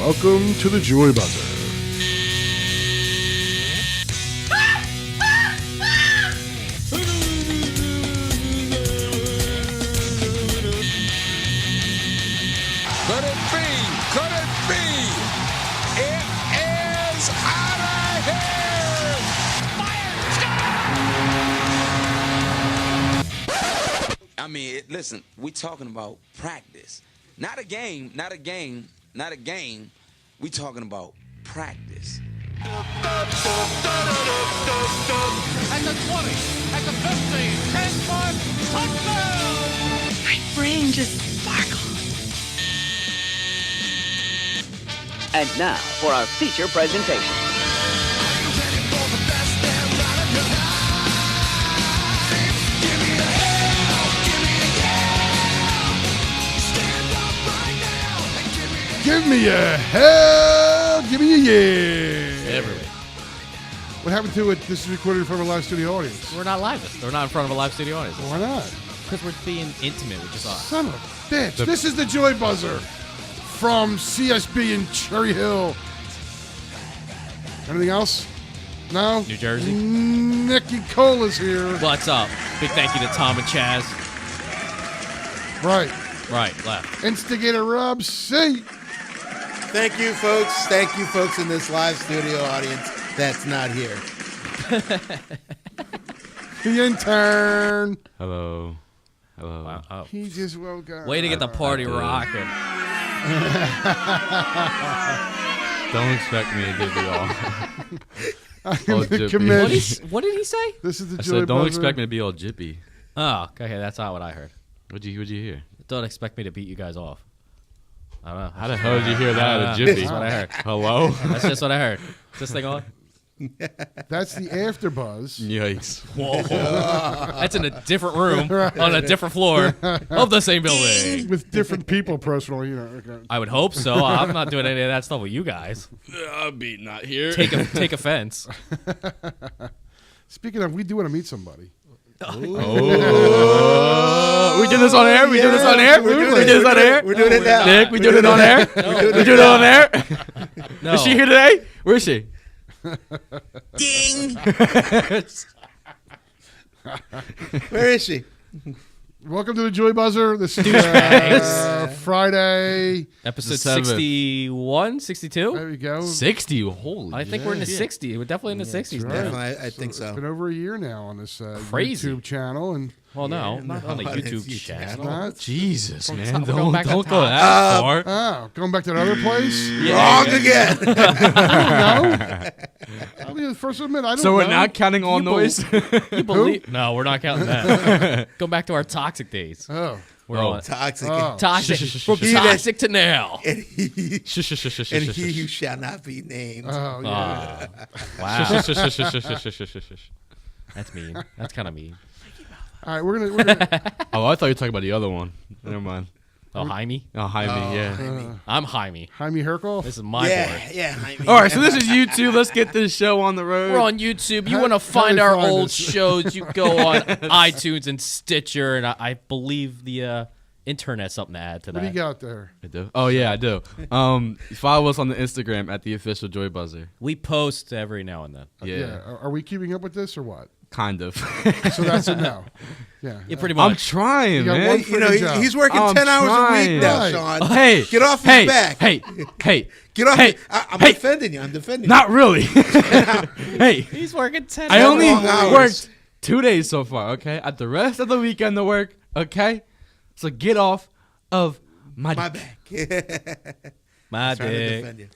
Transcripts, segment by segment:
Welcome to the Joy Buzzer. Could it be? Could it be? It is out of here! I mean, listen, we're talking about practice. Not a game, not a game, not a game. We're talking about practice. At the 20, at the 15, 10-5, touchdown! My brain just sparkles. And now for our feature presentation. Give me a hell, give me a yeah. Everywhere. What happened to it? This is recorded in front of a live studio audience. We're not live. We're not in front of a live studio audience. Why not? Because we're being intimate with just us. Son of a bitch. This is the Joy Buzzer from CSB in Cherry Hill. Anything else? No? New Jersey. Nicky Cola's here. What's up? Big thank you to Tom and Chaz. Right. Right, left. Instigator Rob C. Thank you, folks. Thank you, folks, in this live studio audience that's not here. The intern. Hello. Hello. Wow. Oh. He just woke up. Way to get the party rocking. Don't expect me to give you all. I all am the jippy. committee. What did he say? This is the I Joy said, don't Buzzer. expect me to be all jippy. Oh, okay. That's not what I heard. What'd you hear? Don't expect me to beat you guys off. I don't know. How the hell did you hear that out of That's jippy? just what I heard. Hello? That's just what I heard. Is this thing on? That's the after buzz. Yikes. Whoa. That's in a different room on a different floor of the same building. With different people personally, you know. Okay. I would hope so. I'm not doing any of that stuff with you guys. I'll be not here. Take offense. Speaking of, we do want to meet somebody. Oh. We did this on air? We did this on air? We did this on air? We're doing it now. Nick, we doing it on air? We doing it on air? No. Is she here today? Where is she? Ding! Where is she? Welcome to the Joy Buzzer. This is Friday. Episode The 7th. 61, 62? There we go. 60? Holy I think we're in the 60s. We're definitely in the 60s right. now. Definitely, I think It's so. been over a year now on this Crazy. YouTube channel, and Well, no, Yeah, not no, on the it's YouTube YouTube channel. not. Jesus, We're man. going Don't back to go top. that far. Oh, going back to that other place? Wrong again. I'll be the first to admit, I don't So know. we're not counting all noise? You believe? No, we're not counting that. Go back to our toxic days. Oh. We're on Toxic. Oh. toxic. From He that- toxic to now. And he who shall not be named. Oh, yeah. Wow. That's mean. That's kind of mean. All right, we're gonna Oh, I thought you were talking about the other one. Never mind. Oh, Jaime? Oh, Jaime, yeah. I'm Jaime. Jaime Herkoff. This is my board. Yeah. I mean, All right, so this is YouTube. Let's get this show on the road. We're on YouTube. You How- want to how find do we our find old this? shows, you go on iTunes and Stitcher, and I believe the intern has something to add to What do that. you got there? I do. Oh, yeah, I do. Follow us on the Instagram at the official Joy Buzzer. We post every now and then. Yeah, Are we keeping up with this or what? kind of. So that's a no. Yeah. Yeah, pretty I'm much. trying, You got man. one You know, job. he's working I'm 10 hours a trying. week now, Right. Sean. Hey, Get off his hey, back. Hey, Get off. hey, I'm hey. defending you. I'm defending you. Not really. Hey, He's working 10 I only long hours. worked 2 days so far, okay? At the rest of the weekend to work, okay? So get off of my My dick. back. My trying to dick. defend you.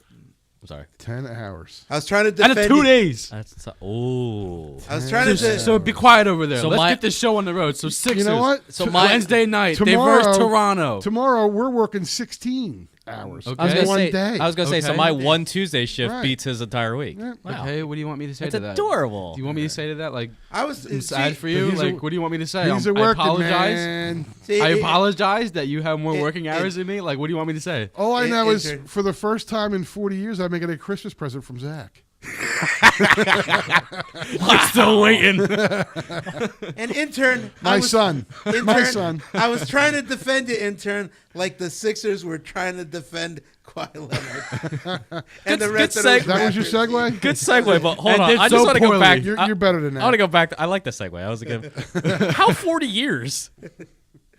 I'm sorry. 10 hours. I was trying to Out defend of 2 you. days. That's oh. I was trying to. So be quiet over there. So Let's my- get this show on the road. So Sixers. You know what? So my Wednesday night, they Tomorrow- verse Toronto. Tomorrow we're working 16 hours. Okay. I was gonna One say. day. I was gonna say. So Okay. my one Tuesday shift Right. beats his entire week. Yeah. Wow. Okay, what do you want me to say It's to that? adorable. Do you want me to say to that? Like, I was. I'm sad for you? he's a- Like, what do you want me to say? He's a I working apologize. man. See, I apologize that you have more working it- hours than me. Like, what do you want me to say? All I know is Intern. for the first time in 40 years, I'm making a Christmas present from Zach. I'm still waiting. An intern. My son. Intern, My son. I was trying to defend you, intern, like the Sixers were trying to defend Kawhi Leonard. Good- and the good rest of seg- those That was your Raptors. segue? Good segue, but hold And on. did I just so want to go poorly. back. You're better than that. I want to go back. I like the segue. That was a good. How 40 years?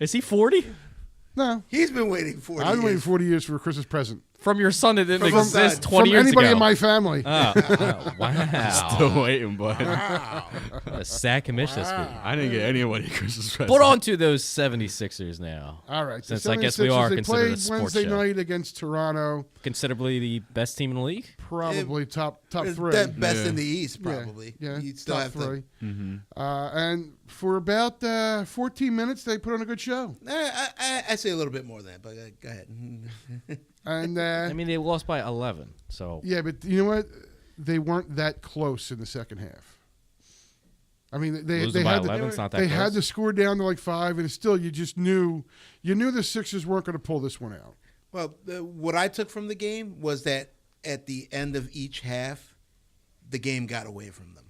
Is he 40? No. He's been waiting 40 I've been waiting years. 40 years for a Christmas present. From your son that didn't From exist son. 20 From years anybody ago. in my family. Wow. Still waiting, but What a sad commission this week. I didn't get anybody Christmas present. But on to those 76ers now. All right. the Since I guess we 76ers, are they considered a played sports Wednesday show. night against Toronto. Considerably the best team in the league. Probably top It's three. the best Yeah. in the East, Yeah, probably. Yeah, You still top have three. to. And for about 14 minutes, they put on a good show. I say a little bit more than that, but go ahead. And I mean, they lost by 11. So yeah, but you know what? They weren't that close in the second half. I mean, they losing by had 11 is not that they close. had to score down to like 5, and still, you just knew the Sixers weren't going to pull this one out. Well, what I took from the game was that at the end of each half, the game got away from them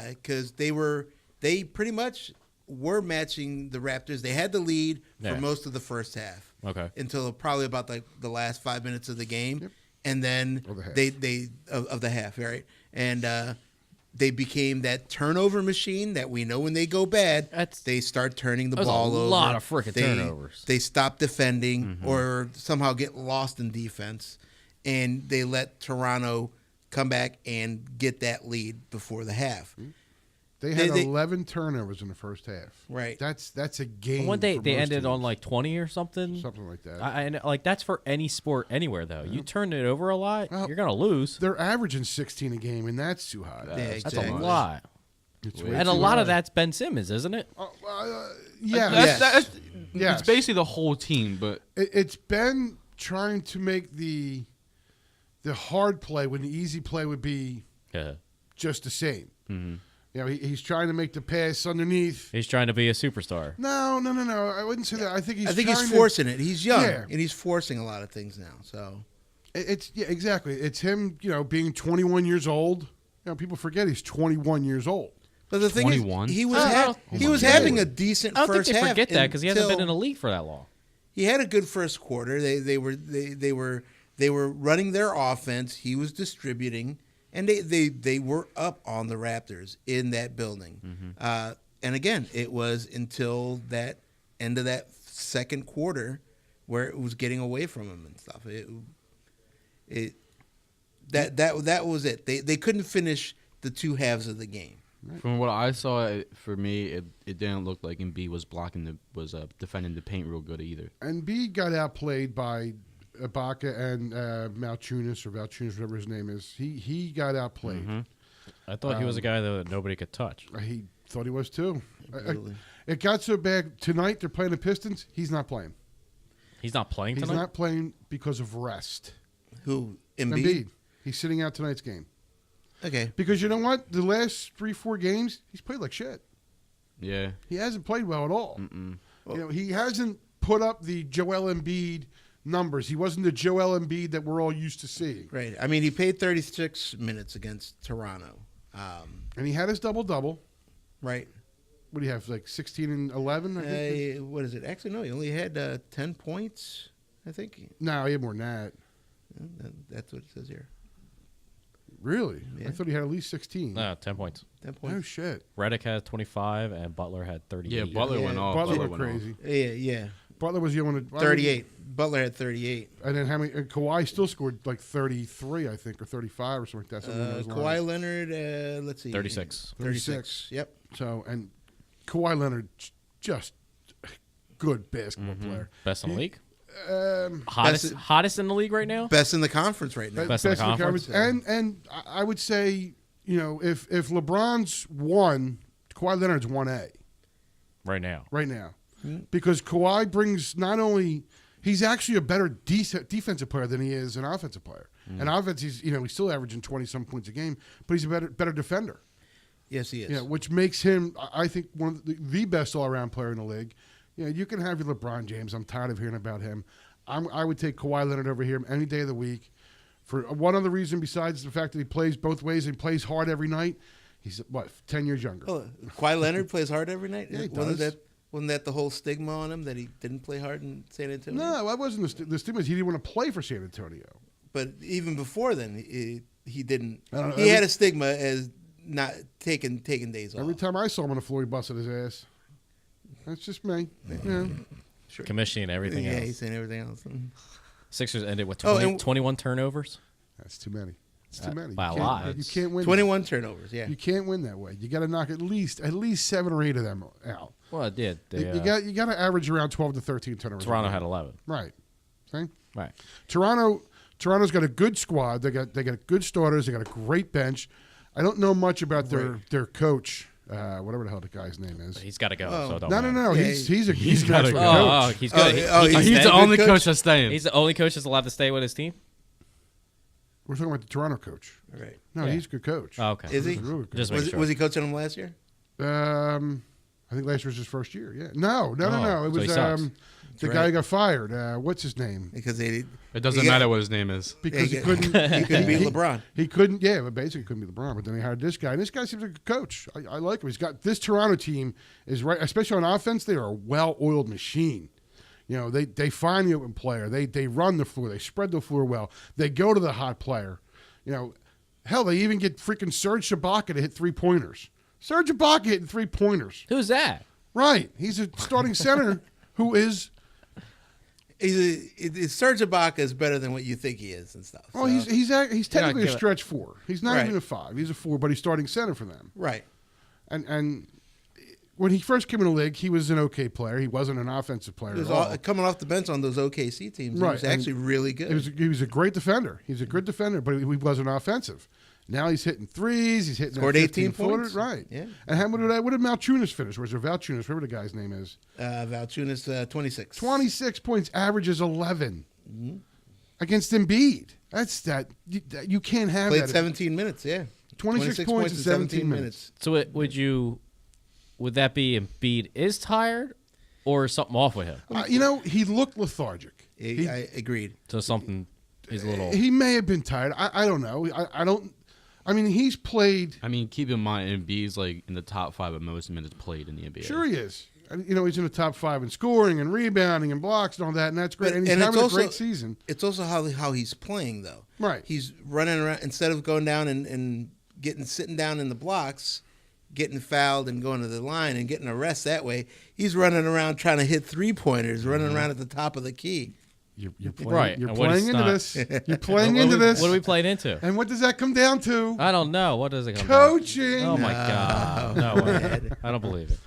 because they pretty much were matching the Raptors. They had the lead Yeah. for most of the first half. Okay. Until probably about the last 5 minutes of the game, and then Of the half. they of the half, right? And they became that turnover machine that we know when they go bad, they start turning the That was ball a over. lot of frickin' turnovers. They stop defending or somehow get lost in defense, and they let Toronto come back and get that lead before the half. They had They- 11 turnovers in the first half. Right. That's a game. one day for they most ended teams. on like 20 or something. Something like that. And like that's for any sport anywhere though. You turn it over a lot, Well, you're gonna lose. They're averaging 16 a game, and that's too high. That's exactly. a lot. It's way And a too lot of high. that's Ben Simmons, isn't it? Yeah, That's Yes. It's basically the whole team, but It's been trying to make the hard play when the easy play would be Yeah. just the same. You know, he's trying to make the pass underneath. He's trying to be a superstar. No. I wouldn't say that. I think he's. I think trying he's to- forcing it. He's young, Yeah. and he's forcing a lot of things now. So It's exactly. It's him. Being 21 years old. People forget he's 21 years old. But the thing 21? is, he was Oh, he was my having God. a decent I don't first think they half. forget that because he hasn't been in until- the league for that long. He had a good first quarter. They were running their offense. He was distributing, and they were up on the Raptors in that building. And again, it was until that end of that second quarter where it was getting away from him and stuff. That was it. They couldn't finish the two halves of the game. from what I saw, for me, it didn't look like Embiid was defending the paint real good either. And B got outplayed by Ibaka and Valanciunas, whatever his name is. He got outplayed. I thought he was a guy that nobody could touch. He thought he was too. Really. It got so bad tonight. They're playing the Pistons. He's not playing. He's not playing He's tonight. not playing because of rest. Who Embiid. He's sitting out tonight's game Okay. because you know what? The last 3-4 games he's played like shit. Yeah. He hasn't played well at all. He hasn't put up the Joel Embiid numbers. He wasn't the Joel Embiid that we're all used to seeing. Right. I mean, he played 36 minutes against Toronto. And he had his double-double. Right. What do you have, like 16 and 11? I think? What is it? Actually, no. He only had 10 points, I think. No, he had more than that. That's what it says here. Really? Yeah. I thought he had at least 16. 10 points. 10 Oh, points. shit. Reddick had 25 and Butler had 38. Yeah, Butler Yeah, went off. Butler Butler went went off. crazy. Yeah. Butler was the only one. 38. Butler had 38. And then how many? Kawhi still scored like 33, I think, or 35 or something like that. Something along those Kawhi lines. Leonard, let's see. 36. 36. Yep. So, and Kawhi Leonard, just good basketball player. Best in the league. Um, Hottest in the league right now. Best in the conference right now. Best in the conference. And I would say, if LeBron's 1, Kawhi Leonard's 1A Right now. right now. Because Kawhi brings not only – he's actually a better defensive player than he is an offensive player. And offense, he's still averaging 20-some points a game, but he's a better defender. Yes, he is. Which makes him, I think, one of the best all-around player in the league. You can have your LeBron James. I'm tired of hearing about him. I would take Kawhi Leonard over here any day of the week. For one other reason besides the fact that he plays both ways and plays hard every night, he's, 10 years younger. Oh, Kawhi Leonard plays hard every night? Yeah, he Wasn't does. Wasn't that the whole stigma on him that he didn't play hard in San Antonio? No, that wasn't the stigma. He didn't want to play for San Antonio. But even before then, he didn't. I don't know, He had a stigma as not taking days off. Every time I saw him on the floor, he busted his ass. That's just me. Yeah. Sure. Commissioning everything Yeah, else. he's saying everything else. Sixers ended with Oh, 21 turnovers. That's too many. It's too many. by a You can't- lot. You can't win. 21 turnovers. Yeah. You can't win that way. You got to knock at least 7 or 8 of them out. Well, it did. They, You got to average around 12 to 13 turnovers. Toronto had 11. Right. See? Right. Toronto's got a good squad. They got good starters. They got a great bench. I don't know much about their coach, whatever the hell the guy's name is. He's got to go. Oh. So don't No. matter. He's an gotta excellent go. coach. He's good. He's stay. the only coach? coach that's staying. He's the only coach that's allowed to stay with his team. We're talking about the Toronto coach. Right. No, Yeah. he's a good coach. Oh, okay. Is he? He's a really good Just coach. make sure. Was he coaching him last year? I think last year was his first year. Yeah. No. It so he was sucks. the right. guy who got fired. What's his name? Because It doesn't matter what his name is. Because he he couldn't. couldn't beat LeBron. He couldn't. Yeah, but basically couldn't be LeBron. But then he hired this guy, and this guy seems like a good coach. I like him. He's got this Toronto team is right, especially on offense. They are a well-oiled machine. You know, they find the open player. They run the floor. They spread the floor well. They go to the hot player. You know, hell, they even get freaking Serge Ibaka to hit 3-pointers. Serge Ibaka hitting 3-pointers. Who's that? Right. He's a starting center who is. Serge Ibaka is better than what you think he is and stuff. Oh, so- he's technically a give it- stretch 4. He's not Right. even a 5. He's a 4, but he's starting center for them. right. And when he first came in the league, he was an okay player. He wasn't an offensive player He was at all. coming off the bench on those OKC teams. Right, He was actually really good. He was a great defender. He's a good defender, but he wasn't offensive. Now he's hitting threes. He's hitting Scored that 18 15-footer. points. Right. Yeah. And what did Malchunas finish? Was there Valchunas? Whatever the guy's name is. Valanciunas, 26. 26 points, averages 11 Mm-hmm. against Embiid. You can't have Played that. 17 minutes, yeah. 26 points in 17 minutes. So would that be Embiid is tired, or something off with him? He looked lethargic. I agreed. So something is a little. He may have been tired. I don't know. I don't. I mean, he's played. I mean, keep in mind, Embiid's like in the top 5 of most minutes played in the NBA. Sure, he is. And, he's in the top 5 in scoring and rebounding and blocks and all that, and that's great. But- and he's and it's having also- a great season. It's also how he's playing, though. Right. He's running around, instead of going down and sitting down in the blocks, getting fouled and going to the line and getting a rest that way, he's running around trying to hit 3-pointers, running around at the top of the key. You're playing, Right, You're and what playing it's into not. this. You're playing into this. What are we playing into? And what does that come down to? I don't know. What does it come down to? Coaching. Oh my God! No way. I don't believe it.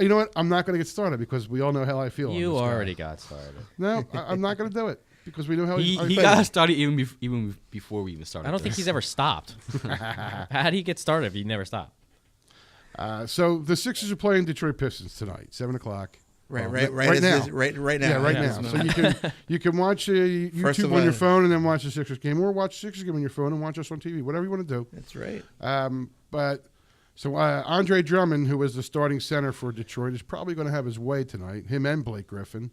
You know what? I'm not going to get started because we all know how I feel. on You this guy. already got started. No, I'm not going to do it because we know how He I he feel. got started even before we even started. I don't think this. he's ever stopped. How do you get started if you never stop? So the Sixers are playing Detroit Pistons tonight, 7:00. Right, Well, right, right as now. this- right now. Yeah, right Yeah. now. So you can watch First YouTube of on your all- phone and then watch the Sixers game, or watch the Sixers game on your phone and watch us on TV. Whatever you want to do. That's right. So Andre Drummond, who was the starting center for Detroit, is probably going to have his way tonight. Him and Blake Griffin,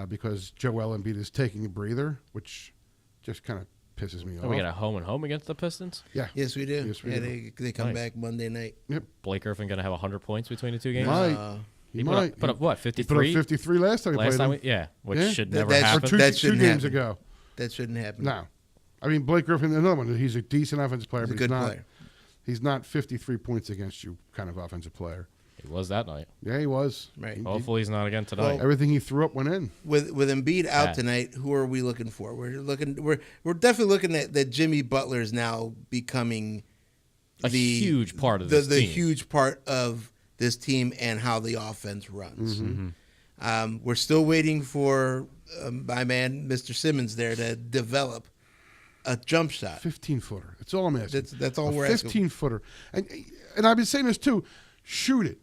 because Joel Embiid is taking a breather, which just kind of pisses me off. Oh, we got a home and home against the Pistons. Yeah. Yes, we do. Yes, we yeah, do. they come Nice. back Monday night. Yep. Blake Griffin going to have 100 points between the two games. Might. He He might. put up what, He put 53? up 53 last time he Last played time, him. which Yeah. should That- never that's- Or happen. two That shouldn't games happen. ago. That shouldn't happen. No. I mean, Blake Griffin, another one. He's a decent offensive player, He's a but good he's not. player. He's not 53 points against you kind of offensive player. He was that night. Yeah, he was. Right. Hopefully he's not again tonight. Everything he threw up went in. With Embiid out Yeah. tonight, who are we looking for? We're definitely looking at that Jimmy Butler is now becoming A the huge part of the, this the team. huge part of this team and how the offense runs. Mm-hmm. We're still waiting for my man, Mr. Simmons, there to develop a jump shot. 15-footer. That's all I'm asking. That's all a we're asking. 15-footer. And I've been saying this too. Shoot it.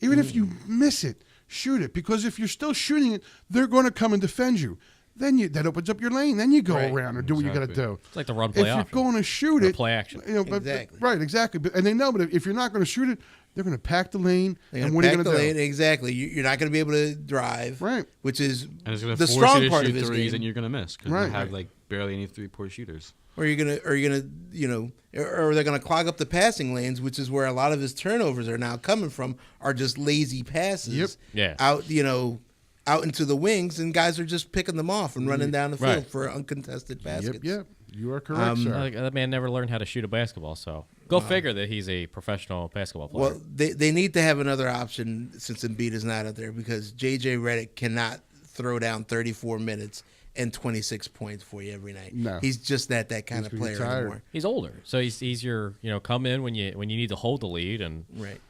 Even if you miss it, shoot it. Because if you're still shooting it, they're going to come and defend you. Then that opens up your lane. Then you go Right. around and do what you got to Exactly. do. It's like the run If play you're option. going to shoot Or it, play action. Exactly. Right, exactly. And they know, but if you're not going to shoot it, they're going to pack the lane. They're And gonna what are you pack going the to lane. do? Exactly. You're not going to be able to drive. Right. Which is And it's going to the force strong you to part shoot of his threes, game. and you're going to miss because Right. they have like barely any 3-point shooters. or you're gonna or they're gonna clog up the passing lanes, which is where a lot of his turnovers are now coming from. Are just lazy passes. Yep. Yeah. Out into the wings, and guys are just picking them off and running down the field Right. for uncontested baskets. Yep. You are correct, sir. That man never learned how to shoot a basketball, so go figure that he's a professional basketball player. Well, they need to have another option since Embiid is not out there, because J.J. Redick cannot throw down 34 minutes and 26 points for you every night. No. He's just not that kind He's of gonna be player tired. anymore. He's older, so he's your come in when you need to hold the lead, and Right.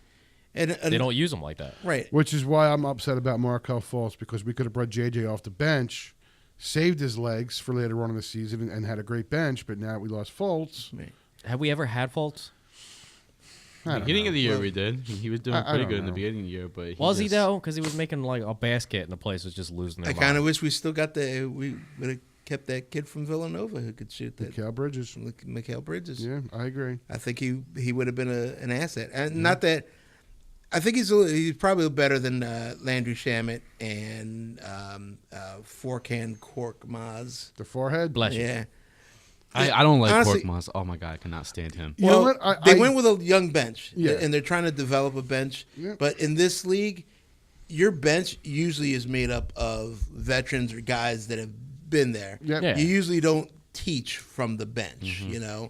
And they don't use him like that. right. Which is why I'm upset about Markelle Fultz, because we could have brought JJ off the bench, saved his legs for later on in the season, and had a great bench. But now we lost Fultz. Right. Have we ever had faults? Beginning of the year, we did. He was doing I pretty don't good in the know. beginning of the year, but Was he though? Because he was making like a basket, and the place was just losing their I kind of mind. wish we still got we would have kept that kid from Villanova who could shoot that. Mikal Bridges. Mikal Bridges. Yeah, I agree. I think he would have been an asset. And not that I think he's probably better than Landry Shamet and Forkan Korkmaz. The forehead. Bless you. Yeah. I don't like Honestly- Korkmaz. Oh my god, I cannot stand him. You know what? They went with a young bench, Yeah. and they're trying to develop a bench. Yeah. But in this league, your bench usually is made up of veterans or guys that have been there. Yep. Yeah. You usually don't teach from the bench,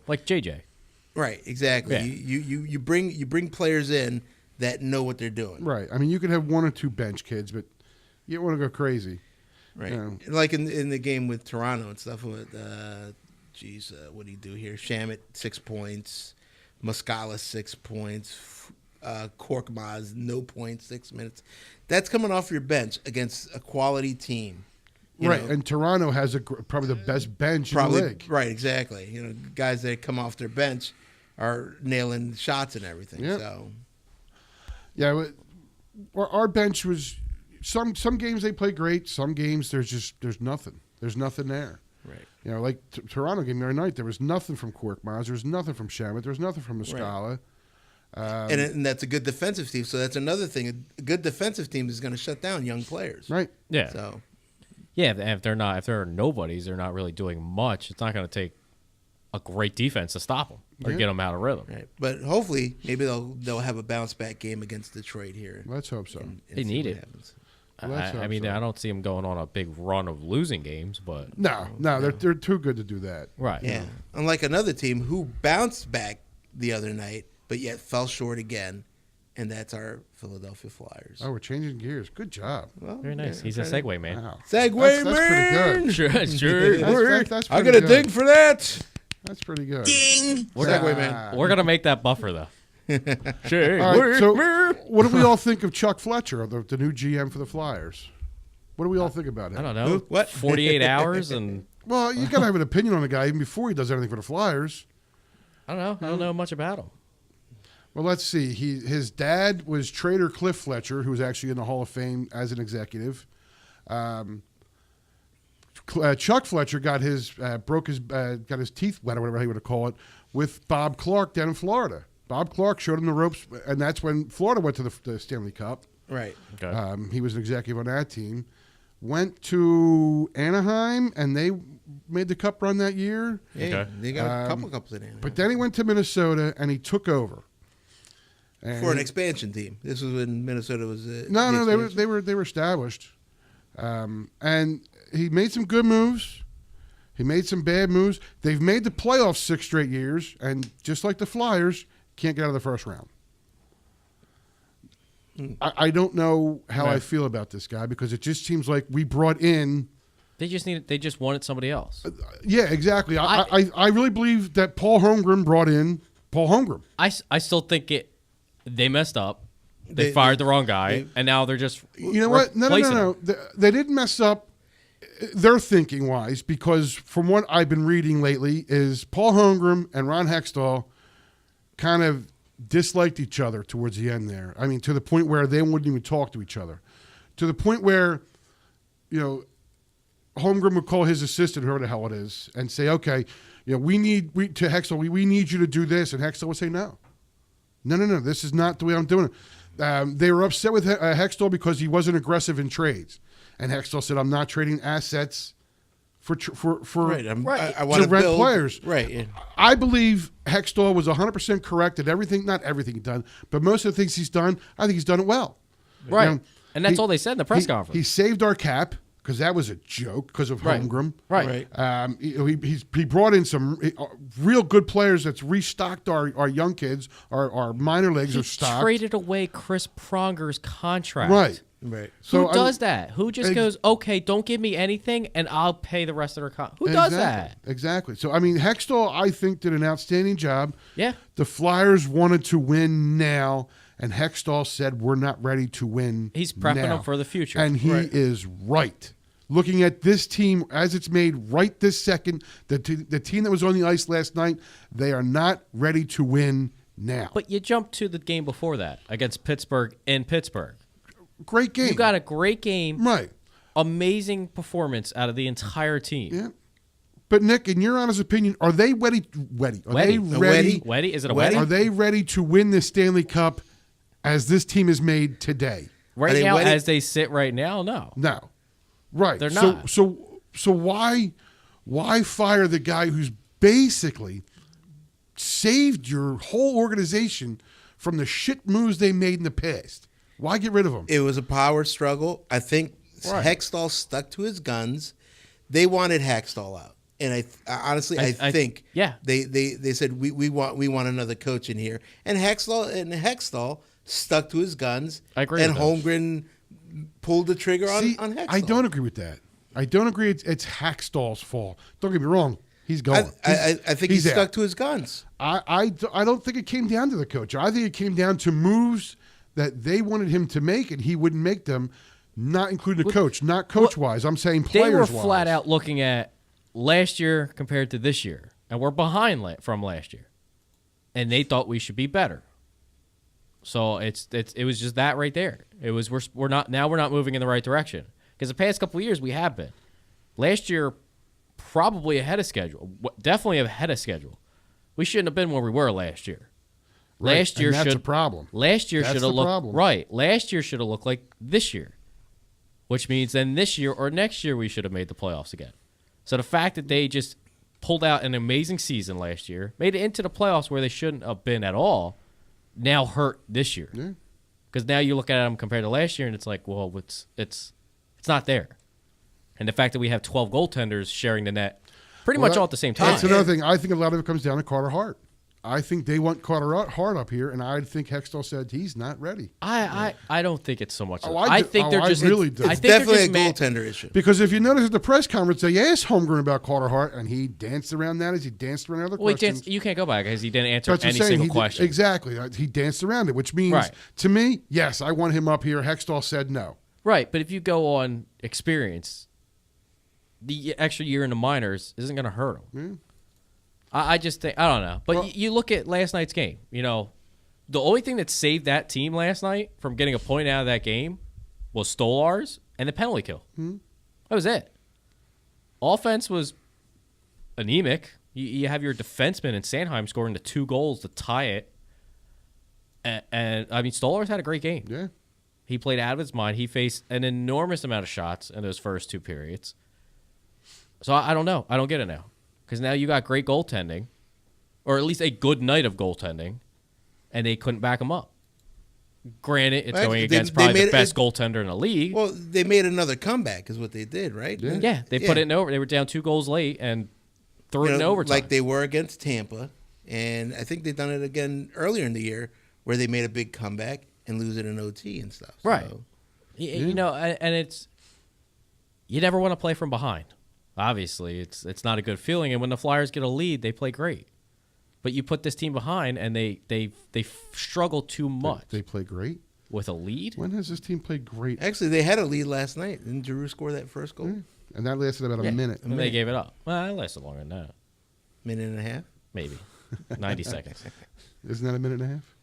Like JJ. Right, exactly. Yeah. You bring players in that know what they're doing. Right. I mean, you could have one or two bench kids, but you don't want to go crazy. Right. Yeah. Like in the game with Toronto and stuff with what do you do here? Shamet 6 points, Muscala 6 points, Korkmaz no points, 6 minutes. That's coming off your bench against a quality team. You Right. know, And Toronto has probably the best bench in the league. right, exactly. Guys that come off their bench are nailing shots and everything. Yep. So Yeah. Our bench was some games they play great. Some games there's nothing. There's nothing there. right. Like Toronto game the other night, there was nothing from Korkmaz. There was nothing from Shamet. There was nothing from Muscala. And that's a good defensive team. So that's another thing. A good defensive team is going to shut down young players. Right. Yeah. So Yeah, if they're nobodies, they're not really doing much. It's not going to take a great defense to stop them or Yeah. get them out of rhythm. right. But hopefully, maybe they'll have a bounce back game against Detroit here. Let's hope so. and They see need what it. happens. Let's I hope mean, so. I don't see them going on a big run of losing games, but No, they're too good to do that. right. Yeah. Unlike another team who bounced back the other night, but yet fell short again, and that's our Philadelphia Flyers. Oh, we're changing gears. Good job. Well, Very nice. yeah, He's I'm a trying segue man. Wow. Segway, That's pretty good. Sure. That's I pretty got a good. ding for that. That's pretty good. Segway man. We're gonna make that buffer though. Sure. All right, so what do we all think of Chuck Fletcher, the new GM for the Flyers? What do we all think about him? I don't know. What? 48 hours and Well, you got to have an opinion on the guy even before he does anything for the Flyers. I don't know much about him. Well, let's see. His dad was Trader Cliff Fletcher, who was actually in the Hall of Fame as an executive. Chuck Fletcher got his got his teeth wet or whatever you want to call it with Bob Clark down in Florida. Bob Clark showed him the ropes, and that's when Florida went to the Stanley Cup. Right. Okay. He was an executive on that team. Went to Anaheim, and they made the cup run that year. Hey, Okay. they got a couple cups in there. But then he went to Minnesota, and he took over. And For an expansion team. This was when Minnesota was. No, they were established, and he made some good moves. He made some bad moves. They've made the playoffs 6 straight years, and just like the Flyers, can't get out of the first round. I don't know how I Right. feel about this guy because it just seems like we brought in. They just wanted somebody else. Yeah, exactly. I really believe that Paul Holmgren brought in Paul Holmgren. I still think they messed up. They They- fired the wrong guy, and now they're just You know what? No. replacing him. They didn't mess up their thinking wise because from what I've been reading lately is Paul Holmgren and Ron Hextall kind of disliked each other towards the end there. I mean, to the point where they wouldn't even talk to each other. To the point where, Holmgren would call his assistant, whoever the hell it is, and say, okay, we need you to do this. And Hextall would say, no, this is not the way I'm doing it. They were upset with Hextall because he wasn't aggressive in trades. And Hextall said, I'm not trading assets Right. Right. I want to rent build players. Right. Yeah. I believe Hextall was 100% correct at everything, not everything he's done, but most of the things he's done, I think he's done it well. Right. You know, And that's all they said in the press conference. He saved our cap because that was a joke because of Right. Holmgren. Right. He brought in some real good players that's restocked our young kids. Our minor leagues He are stocked. traded away Chris Pronger's contract. Right. Right. Who So, does that? Who just goes, okay, don't give me anything, and I'll pay the rest of their contract? Who does that? Exactly. So, I mean, Hextall, I think, did an outstanding job. Yeah. The Flyers wanted to win now, and Hextall said, we're not ready to win He's prepping now. them for the future. And he is right. Looking at this team as it's made right this second, the team that was on the ice last night, they are not ready to win now. But you jump to the game before that against Pittsburgh in Pittsburgh. Great game. You got a great game. Right. Amazing performance out of the entire team. Yeah. But, Nick, in your honest opinion, are they ready? Are they ready? Weddy? Is it a Weddy? Weddy? Are they ready to win the Stanley Cup as this team is made today? Right they now, Weddy? as they sit right now, no. No. Right. They're not. So why fire the guy who's basically saved your whole organization from the shit moves they made in the past? Why get rid of him? It was a power struggle. I think Right. Hextall stuck to his guns. They wanted Hextall out, and I think yeah. they said we want another coach in here, and Hextall stuck to his guns. I agree And with that. Holmgren pulled the trigger on See, Hextall. I don't agree with that. I don't agree it's Hackstall's fault. Don't get me wrong. He's going. I think he he's out. stuck to his guns. I don't think it came down to the coach. I think it came down to moves that they wanted him to make, and he wouldn't make them, not including the coach, not coach-wise. I'm saying They were players-wise. flat out looking at last year compared to this year, and we're behind from last year, and they thought we should be better. So it was just that right there. It was we're not moving in the right direction because the past couple of years we have been. Last year, probably ahead of schedule, definitely ahead of schedule. We shouldn't have been where we were last year. Right, Last year and that's should a problem. Last year That's should the have looked problem. right. Last year should have looked like this year, which means then this year or next year we should have made the playoffs again. So the fact that they just pulled out an amazing season last year, made it into the playoffs where they shouldn't have been at all, now hurt this year. Yeah. Because now you look at them compared to last year, and it's like, well, it's not there. And the fact that we have 12 goaltenders sharing the net pretty much all at the same time. That's another thing. I think a lot of it comes down to Carter Hart. I think they want Carter Hart up here, and I think Hextall said he's not ready. I don't think it's so much. Oh, I do. think Oh, they're I just really do. I It's think they're definitely a just goaltender issue. Because if you notice at the press conference, they asked Holmgren about Carter Hart, and he danced around that as he danced around other Well, questions. you can't go back because he didn't answer That's what any I'm saying. single He did- question. Exactly. He danced around it, which means, Right. to me, yes, I want him up here. Hextall said no. Right, but if you go on experience, the extra year in the minors isn't going to hurt him. I just think, I don't know. But you look at last night's game. You know, the only thing that saved that team last night from getting a point out of that game was Stolarz and the penalty kill. That was it. Offense was anemic. You have your defenseman in Sanheim scoring the 2 goals to tie it. And I mean, Stolarz had a great game. Yeah. He played out of his mind. He faced an enormous amount of shots in those first 2 periods. So I don't know. I don't get it now. Because now you got great goaltending, or at least a good night of goaltending, and they couldn't back him up. Granted, it's Well, going they- against they probably made the it- best goaltender in the league. Well, they made another comeback, is what they did, right? Yeah, they put it in over. They were down 2 goals late and threw it in overtime. like they were against Tampa, and I think they've done it again earlier in the year, where they made a big comeback and lose it in OT and stuff. Right. So, You know, and it's you never want to play from behind. Obviously, it's not a good feeling. And when the Flyers get a lead, they play great. But you put this team behind, and they struggle too much They play great. with a lead. When has this team played great? actually, they had a lead last night. Didn't Giroux score that first goal? And that lasted about a minute. And they gave it up. Well, it lasted longer than that. Minute and a half. Maybe 90 seconds. Isn't that a minute and a half?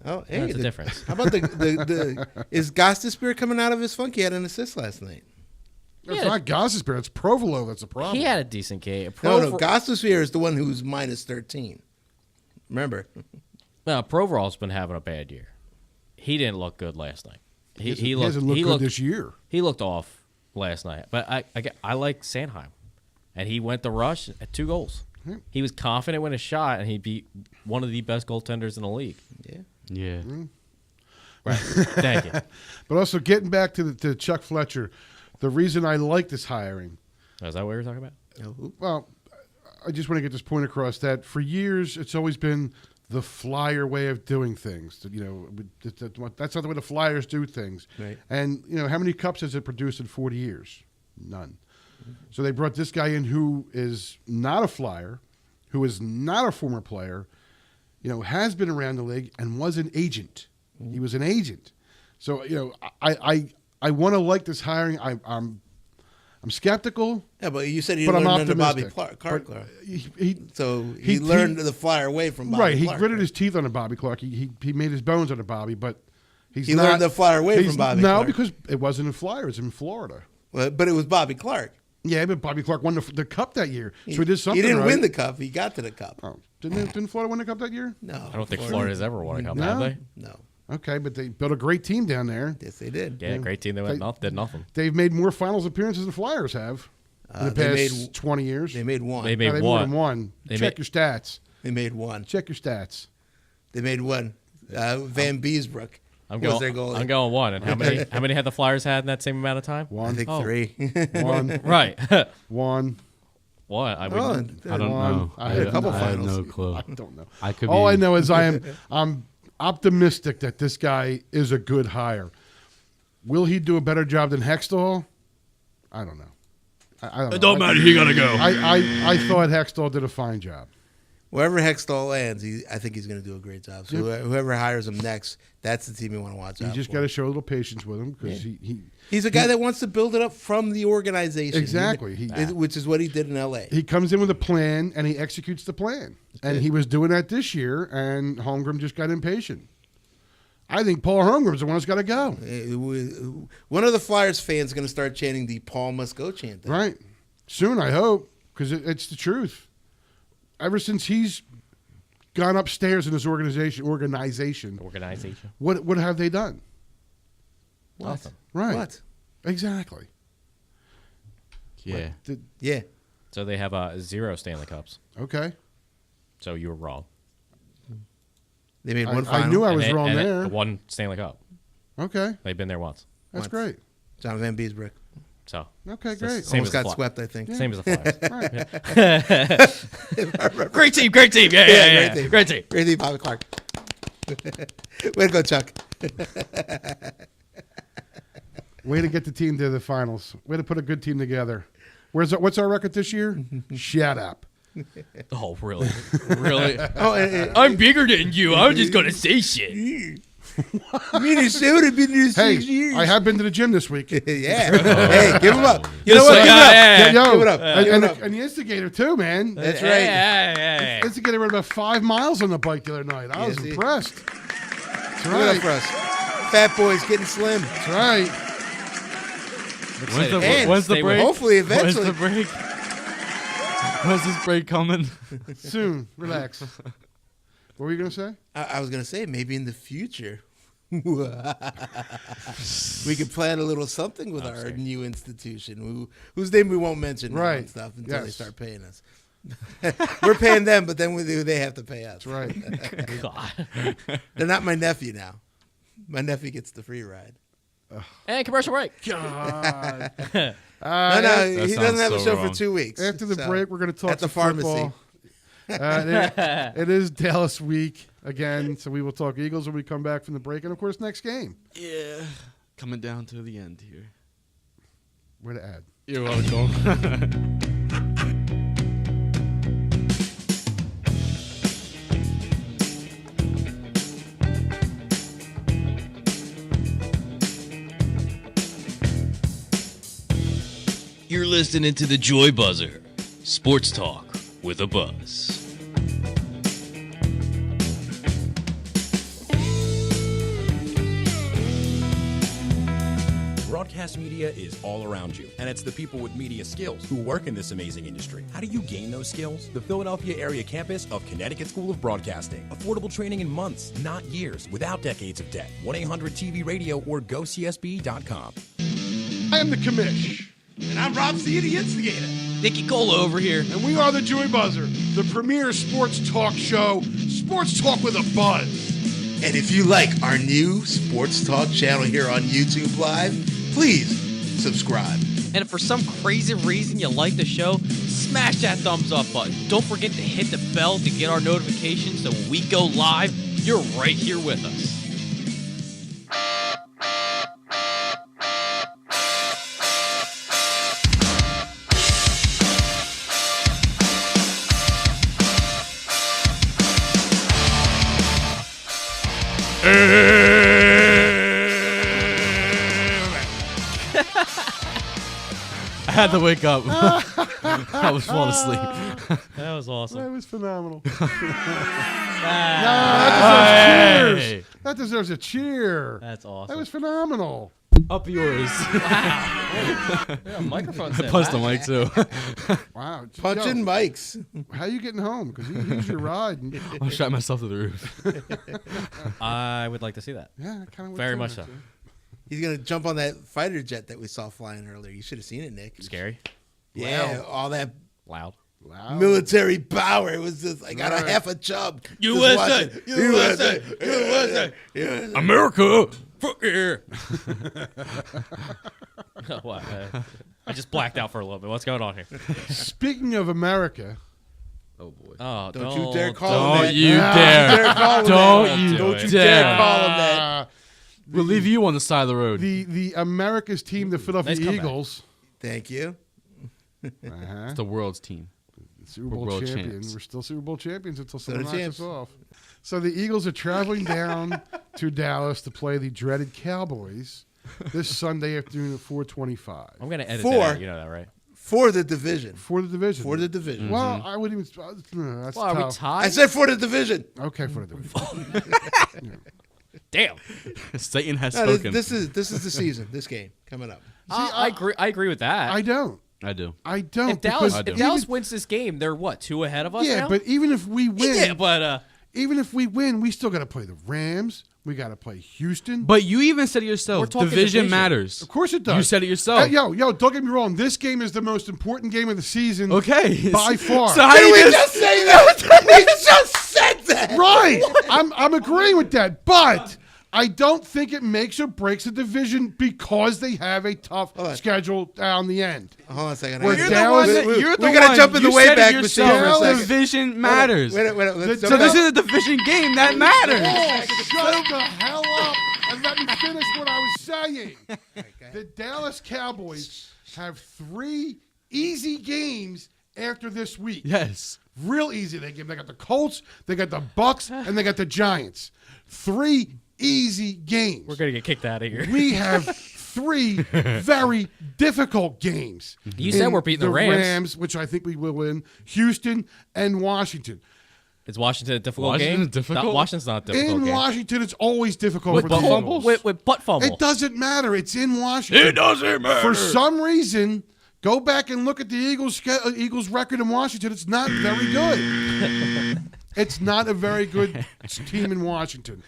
Oh, hey, That's the difference. How about the is Gostisbehere coming out of his funk? He had an assist last night. It's Yeah. not Gostisbehere. It's Provolo that's a problem. He had a decent game. No, Gostisbehere is the one who's minus 13. Remember? Provoral's been having a bad year. He didn't look good last night. He hasn't looked good this year. He looked off last night. But I like Sanheim. and he went the rush at 2 goals. He was confident when a shot, and he beat one of the best goaltenders in the league. Yeah. Right. Thank you. But also getting back to Chuck Fletcher, the reason I like this hiring. Is that what we were talking about? Well, I just want to get this point across that for years it's always been the Flyer way of doing things. That's not the way the Flyers do things. Right. And how many cups has it produced in 40 years? None. So they brought this guy in who is not a Flyer, who is not a former player, has been around the league and was an agent. He was an agent. So I want to like this hiring. I'm skeptical. Yeah, but you said he but learned I'm under Bobby optimistic. Clark. So he learned the Flyer way from Bobby right. He Clark. gritted his teeth under Bobby Clark. He made his bones under Bobby, but he learned the Flyer way from Bobby Clark. No, because it wasn't in Flyer. It was in Florida. Well, but it was Bobby Clark. Yeah, but Bobby Clark won the cup that year. So he did something He didn't right. win the cup. He got to the cup. Oh, didn't Florida win the cup that year? No. I don't think Florida's ever won a cup, No. have they? No. Okay, but they built a great team down there. Yes, they did. Yeah, great team. They did nothing. They've made more finals appearances than Flyers have in the they past 20 years. They made one. They made No, one. more than one. Check your stats. They made one. Check your stats. They made one. Van Beesbrook was their goalie. I'm going one. And how many had the Flyers had in that same amount of time? One. I think 3. One. Right. One. What? I Oh, would. I don't know. I had a couple I have finals. no clue. I don't know. I could All be- I know is I'm optimistic that this guy is a good hire. Will he do a better job than Hextall? I don't know. I don't know. It don't matter. He gotta go. I thought Hextall did a fine job. Wherever Hextall lands, I think he's going to do a great job. So whoever hires him next, that's the team you want to watch out You just for. got to show a little patience with him because He's a guy that wants to build it up from the organization. Exactly. Which is what he did in L.A. he comes in with a plan and he executes the plan. And he was doing that this year, and Holmgren just got impatient. I think Paul Holmgren's the one that's got to go. One of the Flyers fans is going to start chanting the Paul must go chant. Right. Soon, I hope, because it's the truth. Ever since he's gone upstairs in his organization, what have they done? Nothing. Right. What? Exactly. Yeah. Yeah. So they have 0 Stanley Cups. Okay. So you were wrong. They made one I final. knew I was And wrong and there. One Stanley Cup. Okay. They've been there once. That's Once. great. John Van Beesbrook. So Okay, it's the great. Same Almost as the got swept, I think. Same as the Flyers. Right. Great team. Great team. Yeah. Great team. Great team. Great team, Bobby Clark. Way to go, Chuck. Way to get the team to the finals. Way to put a good team together. What's our record this year? Shut up. Oh, really? Really? Oh, I'm bigger than you. I'm just going to say shit. Minnesota been there 6 Hey, years. I have been to the gym this week. Yeah. Hey, give him up. You know This what? guy, Give him up. yeah. Yo, Give it up. and, Give it and up. the, and the instigator too, man. That's Hey, right. hey, hey. The instigator ran about 5 miles on the bike the other night. I was Yes, he- impressed. That's Give it up right. for us. Fat boys getting slim. That's right. And When's the stay break? with- hopefully, When's eventually. the break? When's this break coming? Soon. Relax. What were you going to say? I was going to say, maybe in the future, we could plan a little something with our new institution, whose name we won't mention now Right. and stuff until they Yes. start paying us. We're paying them, but then they have to pay us. That's right. God. They're not my nephew now. My nephew gets the free ride. And commercial break. God. No, he sounds doesn't have a so show wrong. for 2 weeks. After the So, break, we're going to talk at the some pharmacy. football. It is Dallas week again, so we will talk Eagles when we come back from the break, and of course, next game. Yeah. Coming down to the end here. Where to add? You're welcome. You're listening to the Joy Buzzer, sports talk with a buzz. Broadcast media is all around you, and it's the people with media skills who work in this amazing industry. How do you gain those skills? The Philadelphia area campus of Connecticut School of Broadcasting. Affordable training in months, not years, without decades of debt. 1-800-TV Radio or GoCSB.com. I am the commish. And I'm Rob C, the instigator. Nicky Cola over here. And we are the Joy Buzzer, the premier sports talk show. Sports talk with a buzz. And if you like our new Sports Talk channel here on YouTube Live, please subscribe. And if for some crazy reason you like the show, smash that thumbs up button. Don't forget to hit the bell to get our notifications so when we go live, you're right here with us. I had to wake up. I was falling asleep. That was awesome. That was phenomenal. That deserves cheers. That deserves a cheer. That's awesome. That was phenomenal. Up yours. Yeah, microphone I punched the mic too. Wow. Punching mics. How you getting home? Because you used your ride. I shot myself to the roof. I would like to see that. Yeah, kind of. Very much so. He's going to jump on that fighter jet that we saw flying earlier. You should have seen it, Nick. Scary. Yeah, all that Loud. military power. It was just like got a half a chub. USA, USA, USA, USA. America. Fuck yeah. What? I just blacked out for a little bit. What's going on here? Speaking of America. Oh boy. Oh, Don't you dare call him Don't that. you Don't dare. you dare call him Don't that. you Don't you dare. dare call him that. We'll leave you on the side of the road. The America's team, the Philadelphia Nice comeback. Eagles. Thank you. It's the world's team. Super Bowl world champions. champs. We're still Super Bowl champions until So someone the knocks us champs. off. So the Eagles are traveling down to Dallas to play the dreaded Cowboys this Sunday afternoon at 4:25 I'm going to edit Four. that out. You know that, right? For the division. for the division. For the division. Well, I wouldn't even. That's Well, are we tough. tied? I said for the division. Okay, for the division. Damn. Satan has No, spoken. this is the season. This game coming up. I agree. I agree with that. I don't. I do. I don't. if Dallas, because if Dallas wins this game, they're what, 2 ahead of us yeah, now? but even if we win, Yeah, but even if we win, we still got to play the Rams. We got to play Houston. But you even said it yourself. We're talking Division division. matters. Of course it does. You said it yourself. Yo, don't get me wrong. This game is the most important game of the season. Okay. By far. So how do you just say that? We just said that. Right. I'm agreeing with that, but I don't think it makes or breaks the division because they have a tough schedule down the end. Hold on a second. We're You're Dallas- the one that, you're the we gotta one- jump in the you way said it back yourself. machine for a second. Division matters. Wait, let's So jump this out. is a division game that matters. Shut the hell up and let me finish what I was saying. The Dallas Cowboys have 3 easy games after this week. Yes. Real easy. They got the Colts, they got the Bucks, and they got the Giants. 3 easy games. we're going to get kicked out of here. We have 3 very difficult games. You said In we're beating the Rams. which I think we will win, Houston, and Washington. Is Washington a difficult Washington game? difficult? No, Washington's not a difficult In game. Washington, it's always difficult With for the butt Eagles. fumbles? With butt fumble. It doesn't matter. It's in Washington. It doesn't matter. For some reason, go back and look at the Eagles record in Washington. It's not very good. It's not a very good team in Washington.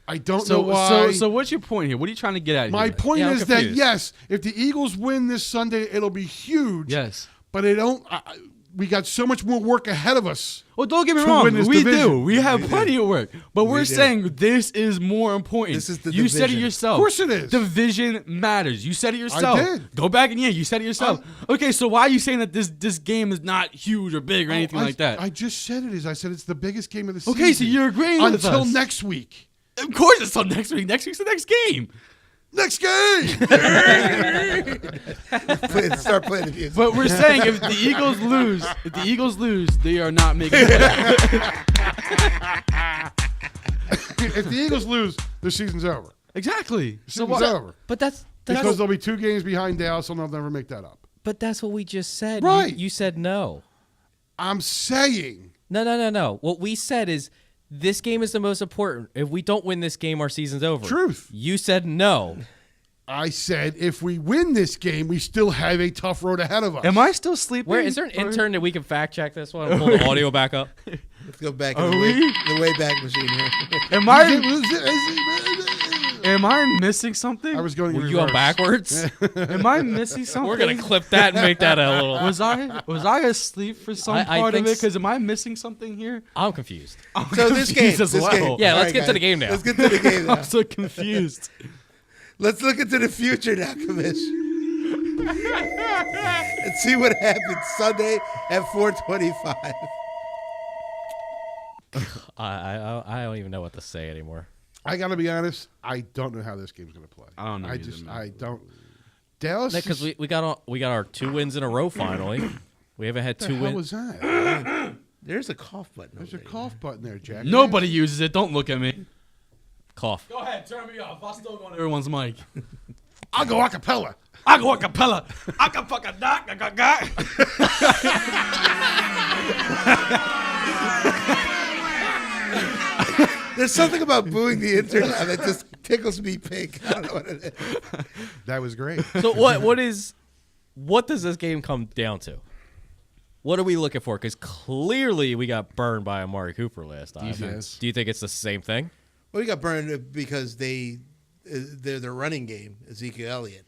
I don't know why. So what's your point here? What are you trying to get at My here? point Yeah, I'm is that, confused. yes, if the Eagles win this Sunday, it'll be huge. Yes. But they don't. We got so much more work ahead of us. Well, don't get me to wrong. win this We division. do. We have plenty of work. But we're do. saying this is more important. This is the You said it division. yourself. Of course it is. Division matters. You said it yourself. did. Go back and you said it yourself. Okay, so why are you saying that this game is not huge or big or anything like that? I just said it is. I said it's the biggest game of the season. Okay, so you're agreeing with until us. next week. Of course it's till next week. Next week's the next game. Next game. Start playing the music. But we're saying if the Eagles lose, they are not making it. If the Eagles lose, the season's over. Exactly. So what? over. But that's Because they'll be 2 games behind Dallas, and they'll never make that up. but that's what we just said. Right. You said no. I'm saying. No. What we said is this game is the most important. If we don't win this game, our season's over. Truth. You said no. I said if we win this game, we still have a tough road ahead of us. Am I still sleeping? Where is there an intern that we can fact check this one and pull the audio back up? Let's go back Are in we? the way back machine here. Am I? Am I missing something? I was going. Were in you on reverse. backwards? Am I missing something? We're gonna clip that and make that a little. Was I asleep for some I part of think it? Because am I missing something here? I'm confused. So this game, confused as this well. game. Yeah, All let's right, get to guys. the game now. Let's get to the game now. I'm so confused. Let's look into the future now, Commish. And see what happens Sunday at 4:25. I don't even know what to say anymore. I gotta be honest. I don't know how this game's gonna play. I don't know I either, just. man. I don't. Dallas. Because we got our 2 wins in a row finally. We haven't had What the 2 hell wins. was that? There's a cough button. There's a over there. cough button there, Jack. Nobody uses it. Don't look at me. Cough. Go ahead, turn me off. I'll still go on everyone's mic. I'll go acapella. I go a cappella. I can fucking knock. There's something about booing the intern now that just tickles me pink. I don't know what it is. That was great. So what does this game come down to? What are we looking for? Because clearly we got burned by Amari Cooper last time. Defense. Do you think it's the same thing? Well, we got burned because they're their running game, Ezekiel Elliott.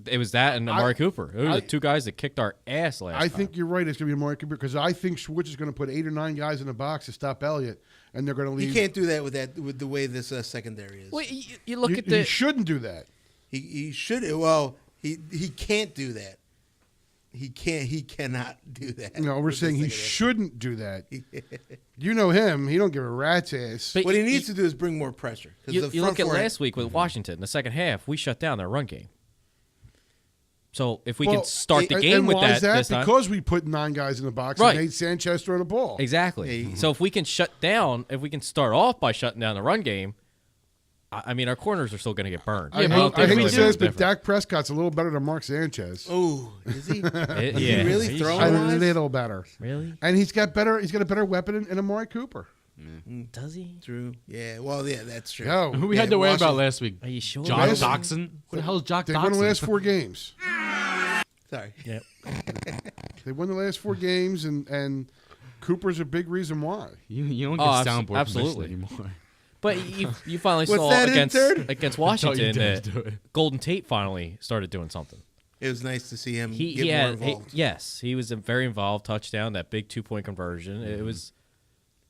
It was that and Amari Cooper. Those are I- the 2 guys that kicked our ass last time. I think you're right. It's going to be Amari Cooper because I think Schwartz is going to put 8 or 9 guys in the box to stop Elliott, and they're going to leave. He can't do that with the way this secondary is. Well, you look You, at the. you shouldn't do that. He should. Well, he can't do that. He cannot do that. No, we're with saying he this secondary. shouldn't do that. You know him. He don't give a rat's ass. But What he you- needs to do is bring more pressure. 'Cause You the look front at four- last week with Washington. In the second half, we shut down their run game. So if we Well, can start the and- game and with why is that this time, Because we put 9 guys in the box Right. and made Sanchez throw the ball. exactly. Yeah, So if we can start off by shutting down the run game, I mean, our corners are still going to get burned. I don't hate think to it's say this, but different. Dak Prescott's a little better than Mark Sanchez. Oh, is he? Yeah, he really he's- throwing A wise? little better. Really? And he's got better. He's got a better weapon in Amari Cooper. Does he? True. Yeah. Well, yeah, that's true. Yo, Who we Yeah, had to worry about Washington- last week? Are you sure? John Last- Doxson? What the hell is Jock they Doxson? won the last 4 games. Sorry. Yep. They won the last 4 games, and Cooper's a big reason why. You don't Oh, get soundboard absolutely. permission anymore. But you finally What's saw that, against Intern? Washington dare that do it. Golden Tate finally started doing something. It was nice to see him He get more had involved. yes, he was a very involved touchdown, that big 2-point conversion. It was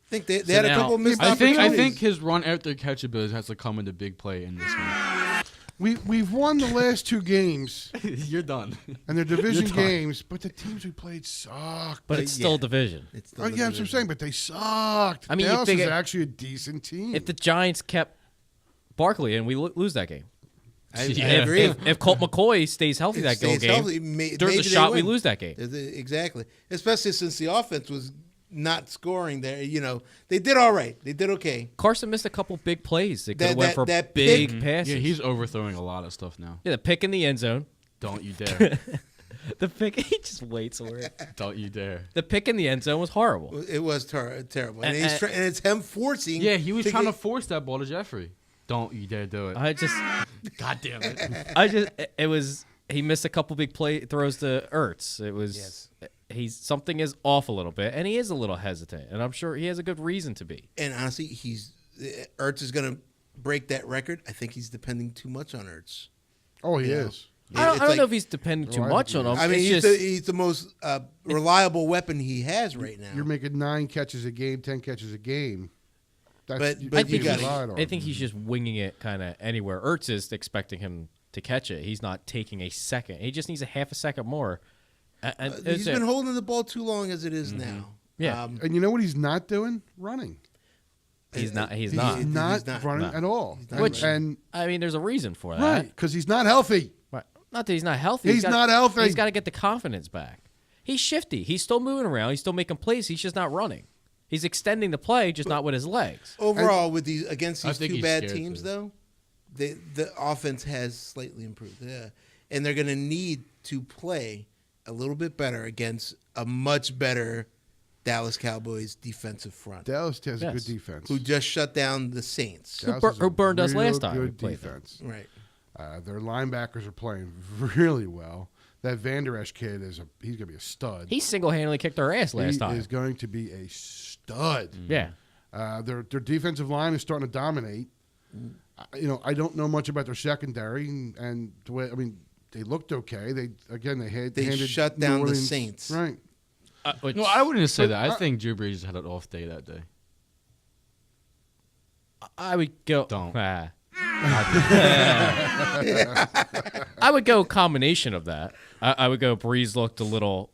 I think they So had a now- couple missed I opportunities. think his run after catch ability has to come into big play in this one. We've won the last 2 games, You're done. and they're division You're done. games, but the teams we played sucked. but it's still yeah. a division. It's still Oh, the yeah, that's what I'm division. saying, but they sucked. I mean, you Dallas figure- is actually a decent team. If the Giants kept Barkley and we lose that game. I Yeah. agree. If Colt McCoy stays healthy that Stays game, healthy, there's maybe a they shot we win. lose that game. Exactly. Especially since the offense was not scoring there. You know, they did all right. They did okay. Carson missed a couple big plays. They could have That- went that- for that big pick- passes. Yeah, he's overthrowing a lot of stuff now. Yeah, the pick in the end zone. Don't you dare. The pick, he just waits for it. Don't you dare. The pick in the end zone was horrible. It was terrible. And, And- and it's him forcing. Yeah, he was trying to get- force that ball to Jeffrey. Don't you dare do it. I just, God damn it. it was, he missed a couple big play throws to Ertz. It was, Yes. something is off a little bit, and he is a little hesitant, and I'm sure he has a good reason to be. And honestly, Ertz is going to break that record. I think he's depending too much on Ertz. oh, he Yeah. is. I don't know if he's depending too Oh, I much think on he him. I mean, It's he's the most reliable weapon he has right now. You're making 9 catches a game, 10 catches a game. That's, But- you but I can't you think, gotta- rely on I him. think he's just winging it kind of anywhere. Ertz is expecting him to catch it. He's not taking a second. He just needs a half a second more. And He's been holding the ball too long as it is now. Yeah. And you know what he's not doing? Running. He's not. He's He's not. He's not not. running No. at all. not Which and I mean, there's a reason for that. right, because he's not healthy. Right. Not that he's not healthy. He's not healthy. He's got to get the confidence back. He's shifty. He's still moving around. He's still making plays. He's just not running. He's extending the play, just not with his legs. Overall, with these against I these think two he's bad scared, teams, too. though, the offense has slightly improved. Yeah, and they're going to need to play a little bit better against a much better Dallas Cowboys defensive front, Dallas has a Yes. good defense. who just shut down the Saints. Dallas bur- is a who burned us real last time we Good played them. defense. Right. Their linebackers are playing really well. That Van Der Esch kid he's gonna be a stud. He single-handedly kicked our ass last he time. is going to be a stud. Yeah. Their defensive line is starting to dominate. I don't know much about their secondary, and the way they looked okay. They handed shut New down the Orleans- Saints. right? No, I wouldn't say that. I think Drew Brees had an off day that day. I would go. Don't. I would go a combination of that. I would go Breeze looked a little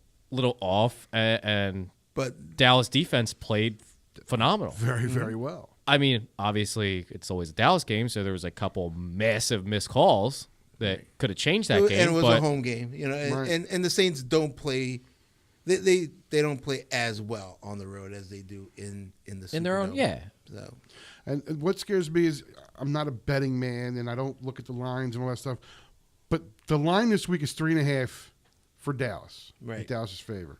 off, and But Dallas defense played phenomenal. Very, very well. I mean, obviously, it's always a Dallas game, so there was a couple massive missed calls that could have changed that game. and it was but a home game, and, Right. and the Saints don't play. They don't play as well on the road as they do in the Superdome. in their own, yeah. So And what scares me is I'm not a betting man, and I don't look at the lines and all that stuff. But the line this week is 3.5 for Dallas, in Right. Dallas's favor.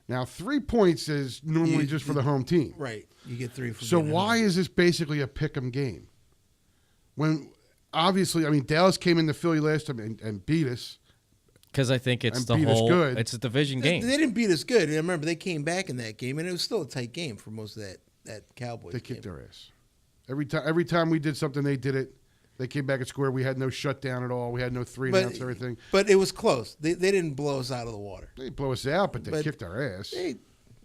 Now, 3 points is normally just for the home team. right, you get 3 for. So being at why home. is this basically a pick'em game? When obviously, Dallas came into Philly last time and beat us. Because I think it's And the beat us whole. good. It's a division They game. didn't beat us good. And I remember they came back in that game, and it was still a tight game for most of that Cowboys They game. kicked our ass. Every time we did something, they did it. They came back and scored. We had no shutdown at all. We had no 3-and-outs, everything. But it was close. They didn't blow us out of the water. They blow us out, but they But kicked our ass. Uh,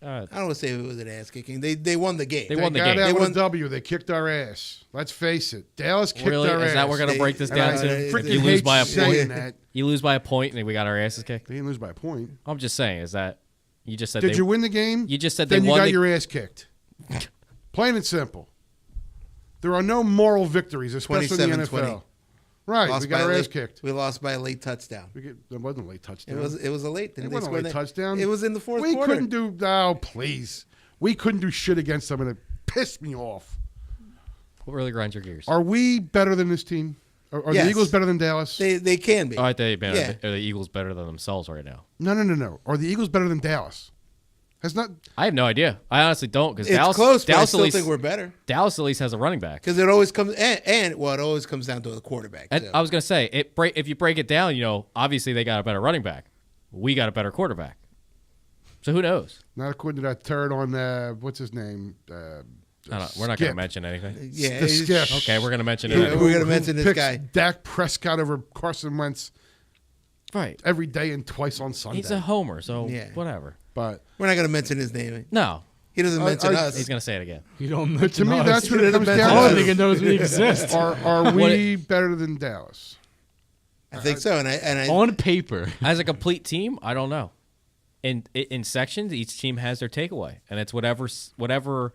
I don't want to say it was an ass kicking. They won the game. They won the got game. out They with won- a W. They kicked our ass. Let's face it. Dallas kicked really? our ass. Is that we're gonna break this They- down and to? I freaking You lose hate by a saying point. that. You lose by a point, and we got our asses kicked. They didn't lose by a point. I'm just saying. Is that you just said? Did they, you win the game? You just said then they you won got the- your ass kicked. Plain and simple. There are no moral victories, especially in the 27-20. NFL. Right, Lost we got by our a ass late- kicked. We lost by a late touchdown. There wasn't a late touchdown. It was a late. It They wasn't a scored late that- touchdown. It was in the fourth we quarter. couldn't do. Oh, please. We couldn't do shit against them, and it pissed me off. What really grinds your gears? Are we better than this team? Are Yes. the Eagles better than Dallas? They can be. Oh, I think Yeah. are the Eagles better than themselves right now? No. Are the Eagles better than Dallas? Has not. I have no idea. I honestly don't because It's Dallas. close, but I Dallas still at least, think we're better Dallas at least has a running back. because it always comes and it always comes down to the quarterback. And too. I was gonna say if you break it down, obviously they got a better running back. We got a better quarterback. So who knows? Not according to that turd on what's his name? I don't, we're not Skip. gonna mention anything. yeah, the it's- Skip. Okay, we're gonna mention Yeah, it. we're gonna mention Who this picks guy. Dak Prescott over Carson Wentz Right. every day and twice on Sunday. He's a homer, so Yeah. whatever. But We're not gonna mention his name. No, He doesn't mention I- us. he's gonna say it again. You don't mention to me, us. that's what it comes I down don't to. think it knows we exist. Are we better than Dallas? I think so. And I On paper. As a complete team, I don't know. In sections, each team has their takeaway, and it's whatever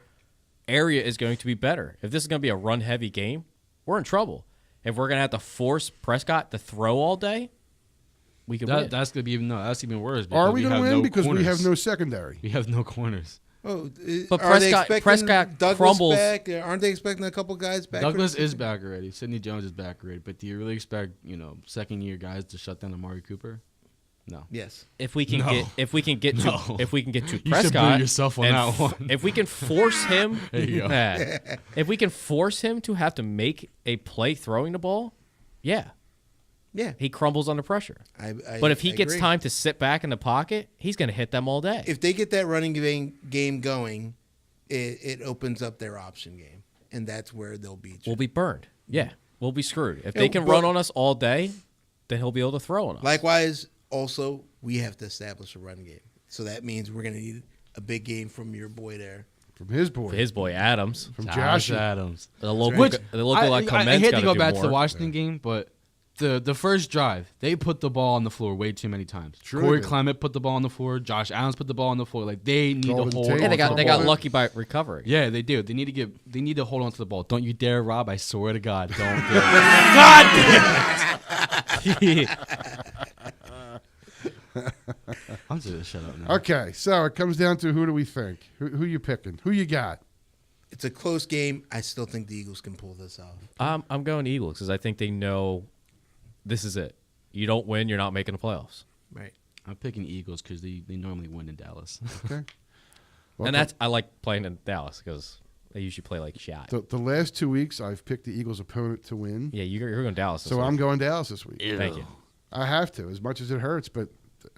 area is going to be better. If this is going to be a run-heavy game, we're in trouble. If we're going to have to force Prescott to throw all day, we could win. That's gonna be that's even worse. Are we going going to to win because we have no secondary? We have no corners. Oh, But are they Prescott- expecting Prescott Douglas crumbles. back? Aren't they expecting a couple guys back? for Douglas the is season? back already. Sidney Jones is back already. But do you really expect second-year guys to shut down Amari Cooper? No. Yes. If we can No. get to No. Prescott, You should boo yourself on and that one. If we can force him, There you go. if we can force him to have to make a play throwing the ball, yeah, Yeah. he crumbles under pressure. But if he I gets agree. time to sit back in the pocket, he's going to hit them all day. If they get that running game going, it opens up their option game, and that's where they'll beat you. We'll be burned. Yeah, we'll be screwed. If Yeah, they can but- run on us all day, then he'll be able to throw on us. Likewise, also we have to establish a run game, so that means we're going to need a big game from your boy there. From his boy. His boy Adams, From Josh Josh. Adams. the local, Which the local I comments hate to gotta go do back to the more. Washington game, but the first drive, they put the ball on the floor way too many times. Sure Corey they did. Clement put the ball on the floor. Josh Adams put the ball on the floor. Like they need Golden to hold. Tate. on Yeah, they to the got ball. lucky by recovering. Yeah, they do. They need to hold on to the ball. Don't you dare, Rob! I swear to God, don't. God damn it! I'm just gonna shut up now. Okay, so it comes down to who do we think? Who you picking? Who you got? It's a close game. I still think the Eagles can pull this off. I'm going Eagles because I think they know this is it. You don't win, you're not making the playoffs. Right. I'm picking Eagles because they normally win in Dallas. Okay. Well, And that's I like playing in Dallas because they usually play like shot. the last 2 weeks I've picked the Eagles' opponent to win. Yeah, you're going Dallas. This So week. I'm going Dallas this week. Thank you. I have to, as much as it hurts, but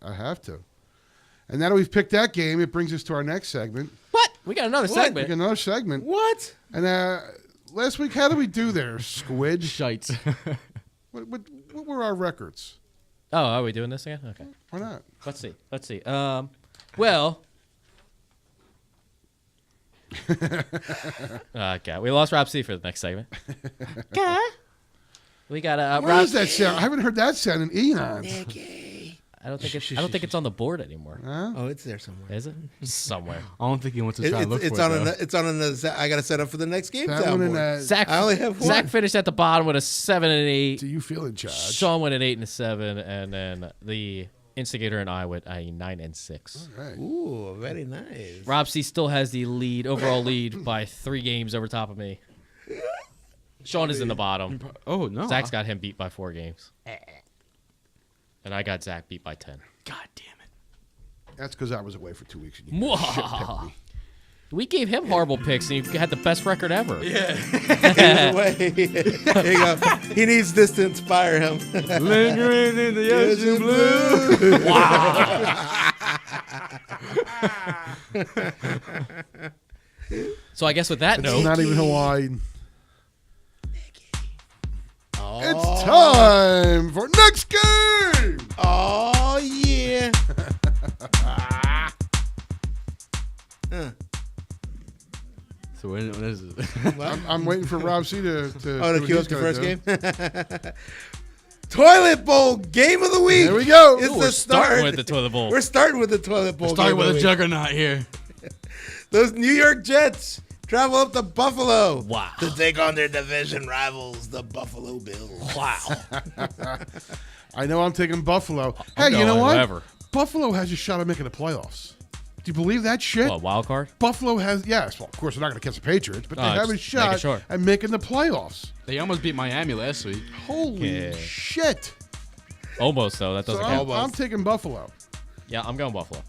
I have to. And now that we've picked that game, it brings us to our next segment. What? We got another We segment. got another segment. What? And last week, how did we do there, Squid? Shites. What were our records? Oh, are we doing this again? Okay. Why not? Let's see. Well. Okay, we lost Rob C for the next segment. Okay. We got Where Rob. is that sound? I haven't heard that sound in eons. I don't think it's on the board anymore. Huh? Oh, it's there somewhere. Is it? Somewhere. I don't think he wants to try to look It's for on it. though. it's on another. I got to set up for the next game. That one soundboard. and Zach, I only have one. Zach finished at the bottom with a 7 and 8. do you feel in charge? Sean went at 8 and 7, and then the instigator and I went a 9 and 6. All right. Ooh, very nice. Rob C still has the overall lead by 3 games over top of me. Sean is in the bottom. Oh no! Zach's got him beat by 4 games, and I got Zach beat by 10. God damn it! That's because I was away for 2 weeks. And you shit-picked me. We gave him horrible picks, and he had the best record ever. Yeah. Here you go. He needs this to inspire him. Lingering in the ocean blue. So I guess with that It's note, not even Hawaiian. It's time for next game. Oh yeah. So when is it? I'm waiting for Rob C to To do what cue he's up the gonna first do. game. Toilet bowl game of the week. There we go. It's we're the start. starting with the toilet bowl. We're starting with the toilet bowl. Starting game with of a the week. juggernaut here. Those New York Jets travel up to Buffalo. Wow. To take on their division rivals, the Buffalo Bills. Wow. I know I'm taking Buffalo. I'm Hey, you know going what? whoever. Buffalo has a shot at making the playoffs. Do you believe that shit? What, wild card? Buffalo has, yes. Well, of course, they're not going to catch the Patriots, but they have a just making shot sure. at making the playoffs. They almost beat Miami last week. Holy Yeah. shit. Almost, though. That So doesn't I'm, count. I'm taking Buffalo. Yeah, I'm going Buffalo.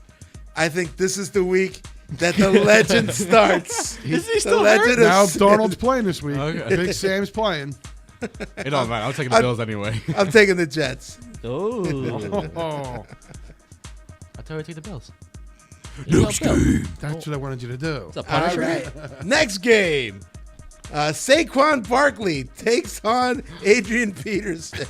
I think this is the week that the legend starts. Is he The still legend hurt? of Now Sam. Darnold's playing this week. Okay. Big Sam's playing. It don't matter. I'm taking the Bills anyway. I'm taking the Jets. Oh. Oh, I told you to take the Bills. Next game. that's what I wanted you to do. It's a All Punisher. right. Next game. Saquon Barkley takes on Adrian Peterson.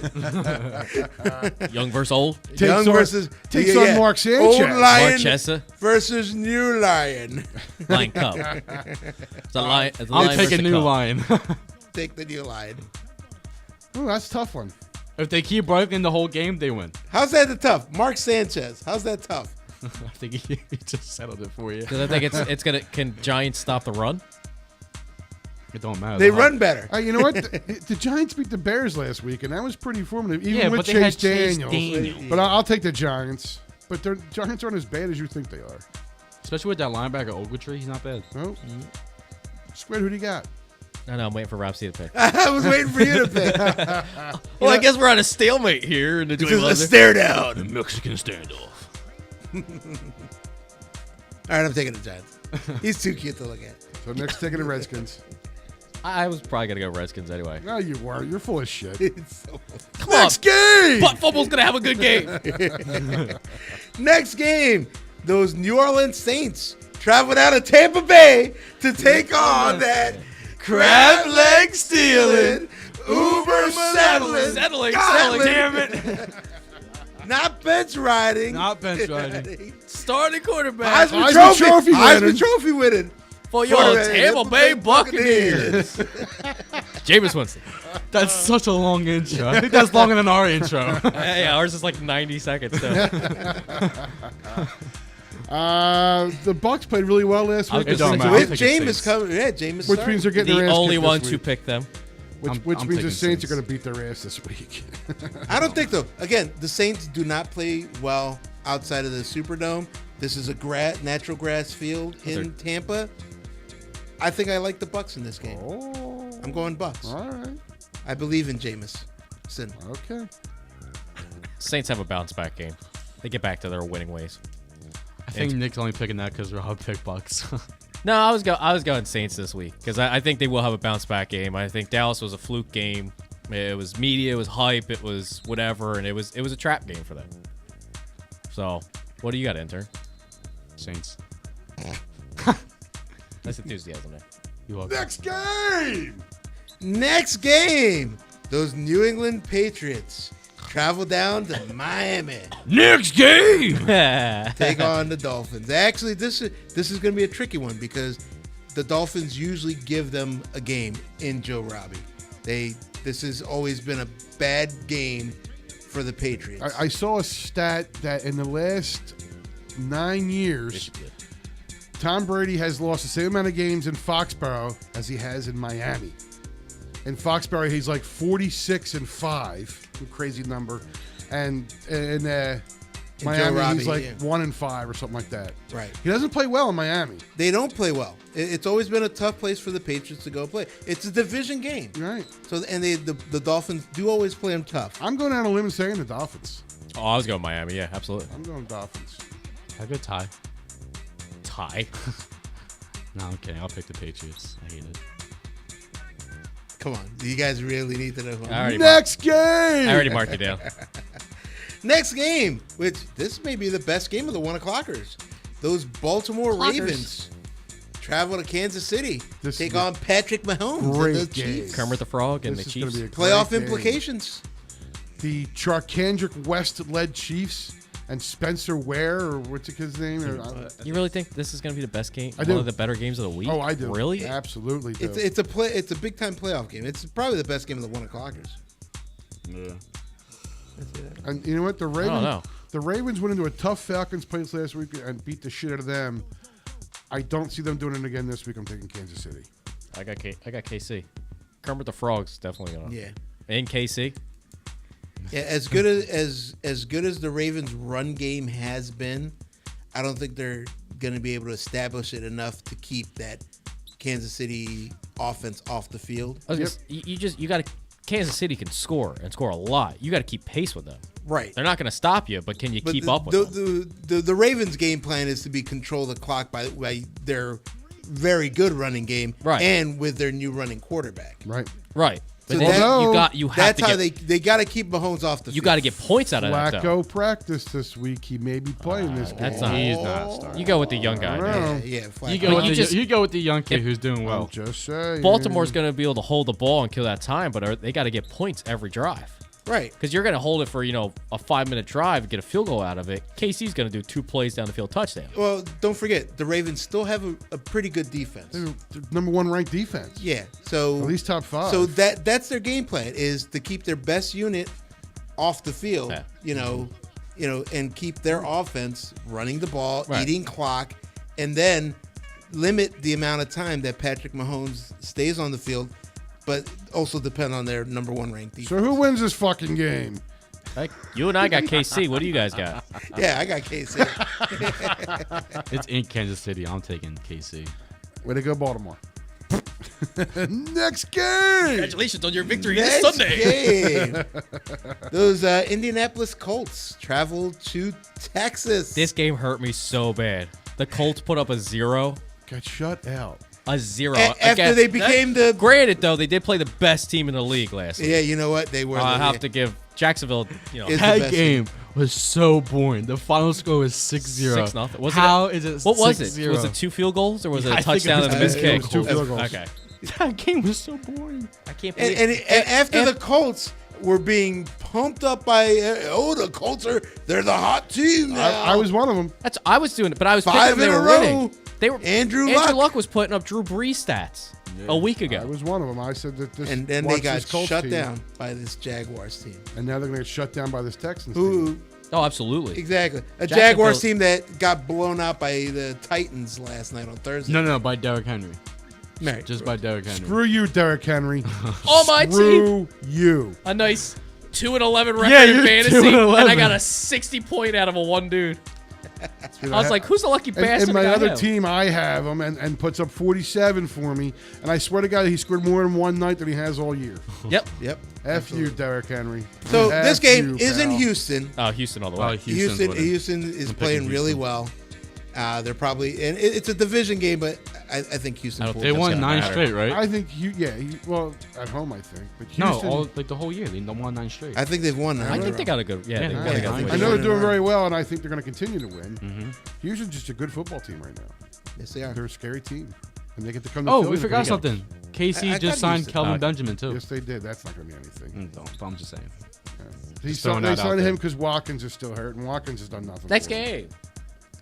Young versus old. Young on- versus takes on Mark Sanchez. Old Lion Marchesa. versus New Lion. Lion Cup. It's a lion. It's a I'll lion take a versus new cup. line. Take the New Lion. Ooh, that's a tough one. If they keep Barkley the whole game, they win. How's that the tough? Mark Sanchez. How's that tough? I think he just settled it for you. Because I think it's gonna. Can Giants stop the run? It don't matter. They The run better. You know what? The Giants beat the Bears last week, and that was pretty informative, even Yeah, with but they had Chase Chase Daniels. Daniels. But I'll take the Giants. But the Giants aren't as bad as you think they are. Especially with that linebacker Ogletree, he's not bad. No. Squid, who do you got? No, I'm waiting for Rob C to pick. I was waiting for you to pick. Well, I guess we're on a stalemate here in the This is a stare down. Mexican standoff. All right, I'm taking the Giants. He's too cute to look at. So next, taking the Redskins. I was probably gonna go Redskins anyway. No, you weren't. You're full of shit. It's so Come Next game! Butt Fumble's gonna have a good game. Next game, those New Orleans Saints travel down to Tampa Bay to take on that crab leg stealing, Uber settling, Damn it! not bench riding, Not bench riding. Starting quarterback Heisman Trophy Heisman winning. Trophy winning. for your Tampa Bay Buccaneers. Jameis Winston. That's such a long intro. I think that's longer than our intro. Hey, ours is like 90 seconds. The Bucks played really well last week. It don't matter. I'll With take the Jameis Saints. coming, yeah, Jameis. Which means they're getting their The ass only kicked this ones who week. picked them. Which I'm means the taking Saints are Saints. going to beat their ass this week. I don't think though. Again, the Saints do not play well outside of the Superdome. This is a natural grass field in Tampa. I think I like the Bucks in this game. Oh, I'm going Bucks. all right. I believe in Jameis. Okay. Saints have a bounce back game. They get back to their winning ways. I think Nick's only picking that because Rob picked Bucks. No, I was going Saints this week because I think they will have a bounce back game. I think Dallas was a fluke game. It was media, it was hype, it was whatever, and it was a trap game for them. So, what do you got, Intern? Saints. Nice enthusiasm there. You welcome. Next game. Next game, those New England Patriots travel down to Miami. Next game. Take on the Dolphins. Actually, this is going to be a tricky one because the Dolphins usually give them a game in Joe Robbie. This has always been a bad game for the Patriots. I saw a stat that in the last 9 years, Tom Brady has lost the same amount of games in Foxborough as he has in Miami. In Foxborough, he's like 46-5, a crazy number, and in Miami, Robbie, he's like yeah. 1-5 or something like that. Right. He doesn't play well in Miami. They don't play well. It's always been a tough place for the Patriots to go play. It's a division game. Right. So the Dolphins do always play them tough. I'm going out on a limb and saying the Dolphins. Oh, I was going Miami. Yeah, absolutely. I'm going Dolphins. I go tie. Tie. No, I'm kidding. I'll pick the Patriots. I hate it. Come on. You guys really need to know. Next game. I already marked it down. Next game, which this may be the best game of the 1 o'clockers. Those Baltimore Ravens travel to Kansas City. Take on Patrick Mahomes great and the game. Chiefs. Kermit the Frog and This the is gonna Chiefs. be a great Playoff game. implications. The Charkandrick West-led Chiefs and Spencer Ware, or what's his name? You really think this is going to be the best game? I do. One of the better games of the week? Oh, I do. Really? Absolutely do. It's a big time playoff game. It's probably the best game of the 1 o'clockers. Yeah. And you know what? The don't Ravens, know. the Ravens went into a tough Falcons place last week and beat the shit out of them. I don't see them doing it again this week. I'm taking Kansas City. I got KC. Kermit the Frog's definitely going to. Yeah. And KC. Yeah, as good as the Ravens' run game has been, I don't think they're going to be able to establish it enough to keep that Kansas City offense off the field. You got to. Kansas City can score and score a lot. You got to keep pace with them. Right. They're not going to stop you, but can you keep up with them? The Ravens' game plan is to be control the clock by their very good running game, Right. and with their new running quarterback. Right. Right. But So then that- you have That's to how get, they got to keep Mahomes off the field. you got to get points out of that. Though. Flacco practiced this week. He may be playing this game. That's not. He's not starting. You go with the young guy. I Man. don't know. Yeah, Flacco. You go with the young kid who's doing well. I'm just saying. Baltimore's going to be able to hold the ball and kill that time, but they got to get points every drive. Right. Because you're going to hold it for, a 5-minute drive and get a field goal out of it. KC's going to do 2 plays down the field touchdown. Well, don't forget, the Ravens still have a pretty good defense. They're the number 1 ranked defense. Yeah, so At least top 5. So that's their game plan is to keep their best unit off the field, Yeah. and keep their offense running the ball, Right. eating clock, and then limit the amount of time that Patrick Mahomes stays on the field, but also depend on their number 1 ranked defense. So who wins this fucking game? You and I got KC. What do you guys got? Yeah, I got KC. It's in Kansas City. I'm taking KC. Way to go, Baltimore. Next game. Congratulations on your victory Next game. Those Indianapolis Colts travel to Texas. This game hurt me so bad. The Colts put up a 0. Got shut out. A 0. After they became the... Granted, though, they did play the best team in the league last week. Yeah, you know what? They were. I have to give Jacksonville, Is the That best game was so boring. The final score was 6-0. 6-0. How is it? What was it? 6-0? Was it 2 field goals or was it I a think it touchdown was and a two missed field kick? goals. 2 field goals. Okay. That game was so boring. I can't believe And after the Colts were being pumped up by, the Colts they're the hot team now. I was one of them. I was doing it, but I was 5 picking them. in They a were row. winning. They were Andrew Luck. was putting up Drew Brees stats a week ago. I was one of them. I said that this. And then they watch got this Colts shut team, down by this Jaguars team. and now they're going to get shut down by this Texans team. Who Oh, absolutely. exactly a Jacksonville- Jaguars team that got blown out by the Titans last night on Thursday. No, by Derrick Henry. Right. Just by Derrick Henry. Screw you, Derrick Henry. On my team, Screw you. a nice 2-11 record Yeah, in you're fantasy, 2-11. and I got a 60 point out of a one dude. I was like, who's the lucky bastard? And my I other have? team, I have him and puts up 47 for me. And I swear to God, he scored more in one night than he has all year. Yep. Yep. F you, Derrick Henry. So F this game you, is in pal. Houston. Oh, Houston all the way. Houston is playing really well. They're probably and it's a division game, but I think Houston. I don't pulls They it. won gonna 9 matter. straight, right? I think, well, at home, I think. But No, Houston, the whole year. They won 9 straight. I think they've won. I think they got a good. Yeah, they Yeah, got a yeah, good. I lead. I know they're winning doing around. very well, and I think they're going to continue to win. Mm-hmm. Houston's just a good football team right now. Yes, they are. They're a scary team. And they get to come to Oh, Philly we to forgot play. something. KC I just got signed used to- Kelvin Benjamin too. Yes, they did. That's not going to be anything. I'm just saying. They Just throwing signed that out him there. because Watkins is still hurt, and Watkins has done nothing. Next for him. game.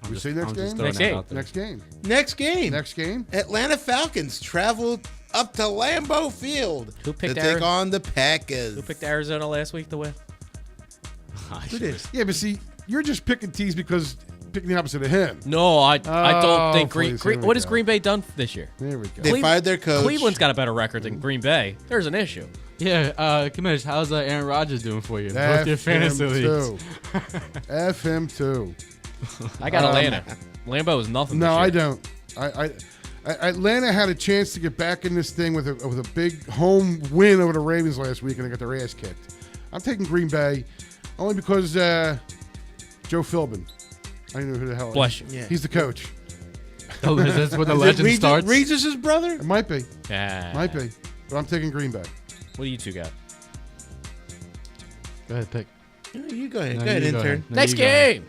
I'm We just- see next I'm just game? throwing Next that game. out there. Next game. Next game. Next game. Atlanta Falcons travel up to Lambeau Field Who picked to take Aaron? on the Packers. Who picked Arizona last week to win? Who did? Yeah, but see, you're just picking tees because picking the opposite of him. No, I don't think please, here we what has go. Green Bay done this year? There we go. They fired their coach. Cleveland's got a better record than Green Bay. There's an issue. Yeah, Kamish, how's Aaron Rodgers doing for you? F Both your fantasy him leagues. too. F him too. I got Atlanta. Lambeau is nothing. No, this year. I don't. I Atlanta had a chance to get back in this thing with a big home win over the Ravens last week, and they got their ass kicked. I'm taking Green Bay only because Joe Philbin. I don't know who the hell. Bless you. Yeah. He's the coach. That's where the Is it legend starts. Regis' brother? It might be. Yeah. Might be. But I'm taking Green Bay. What do you two got? Go ahead, pick. You go ahead. No, go ahead, you go intern. ahead. No, Next you go ahead. game.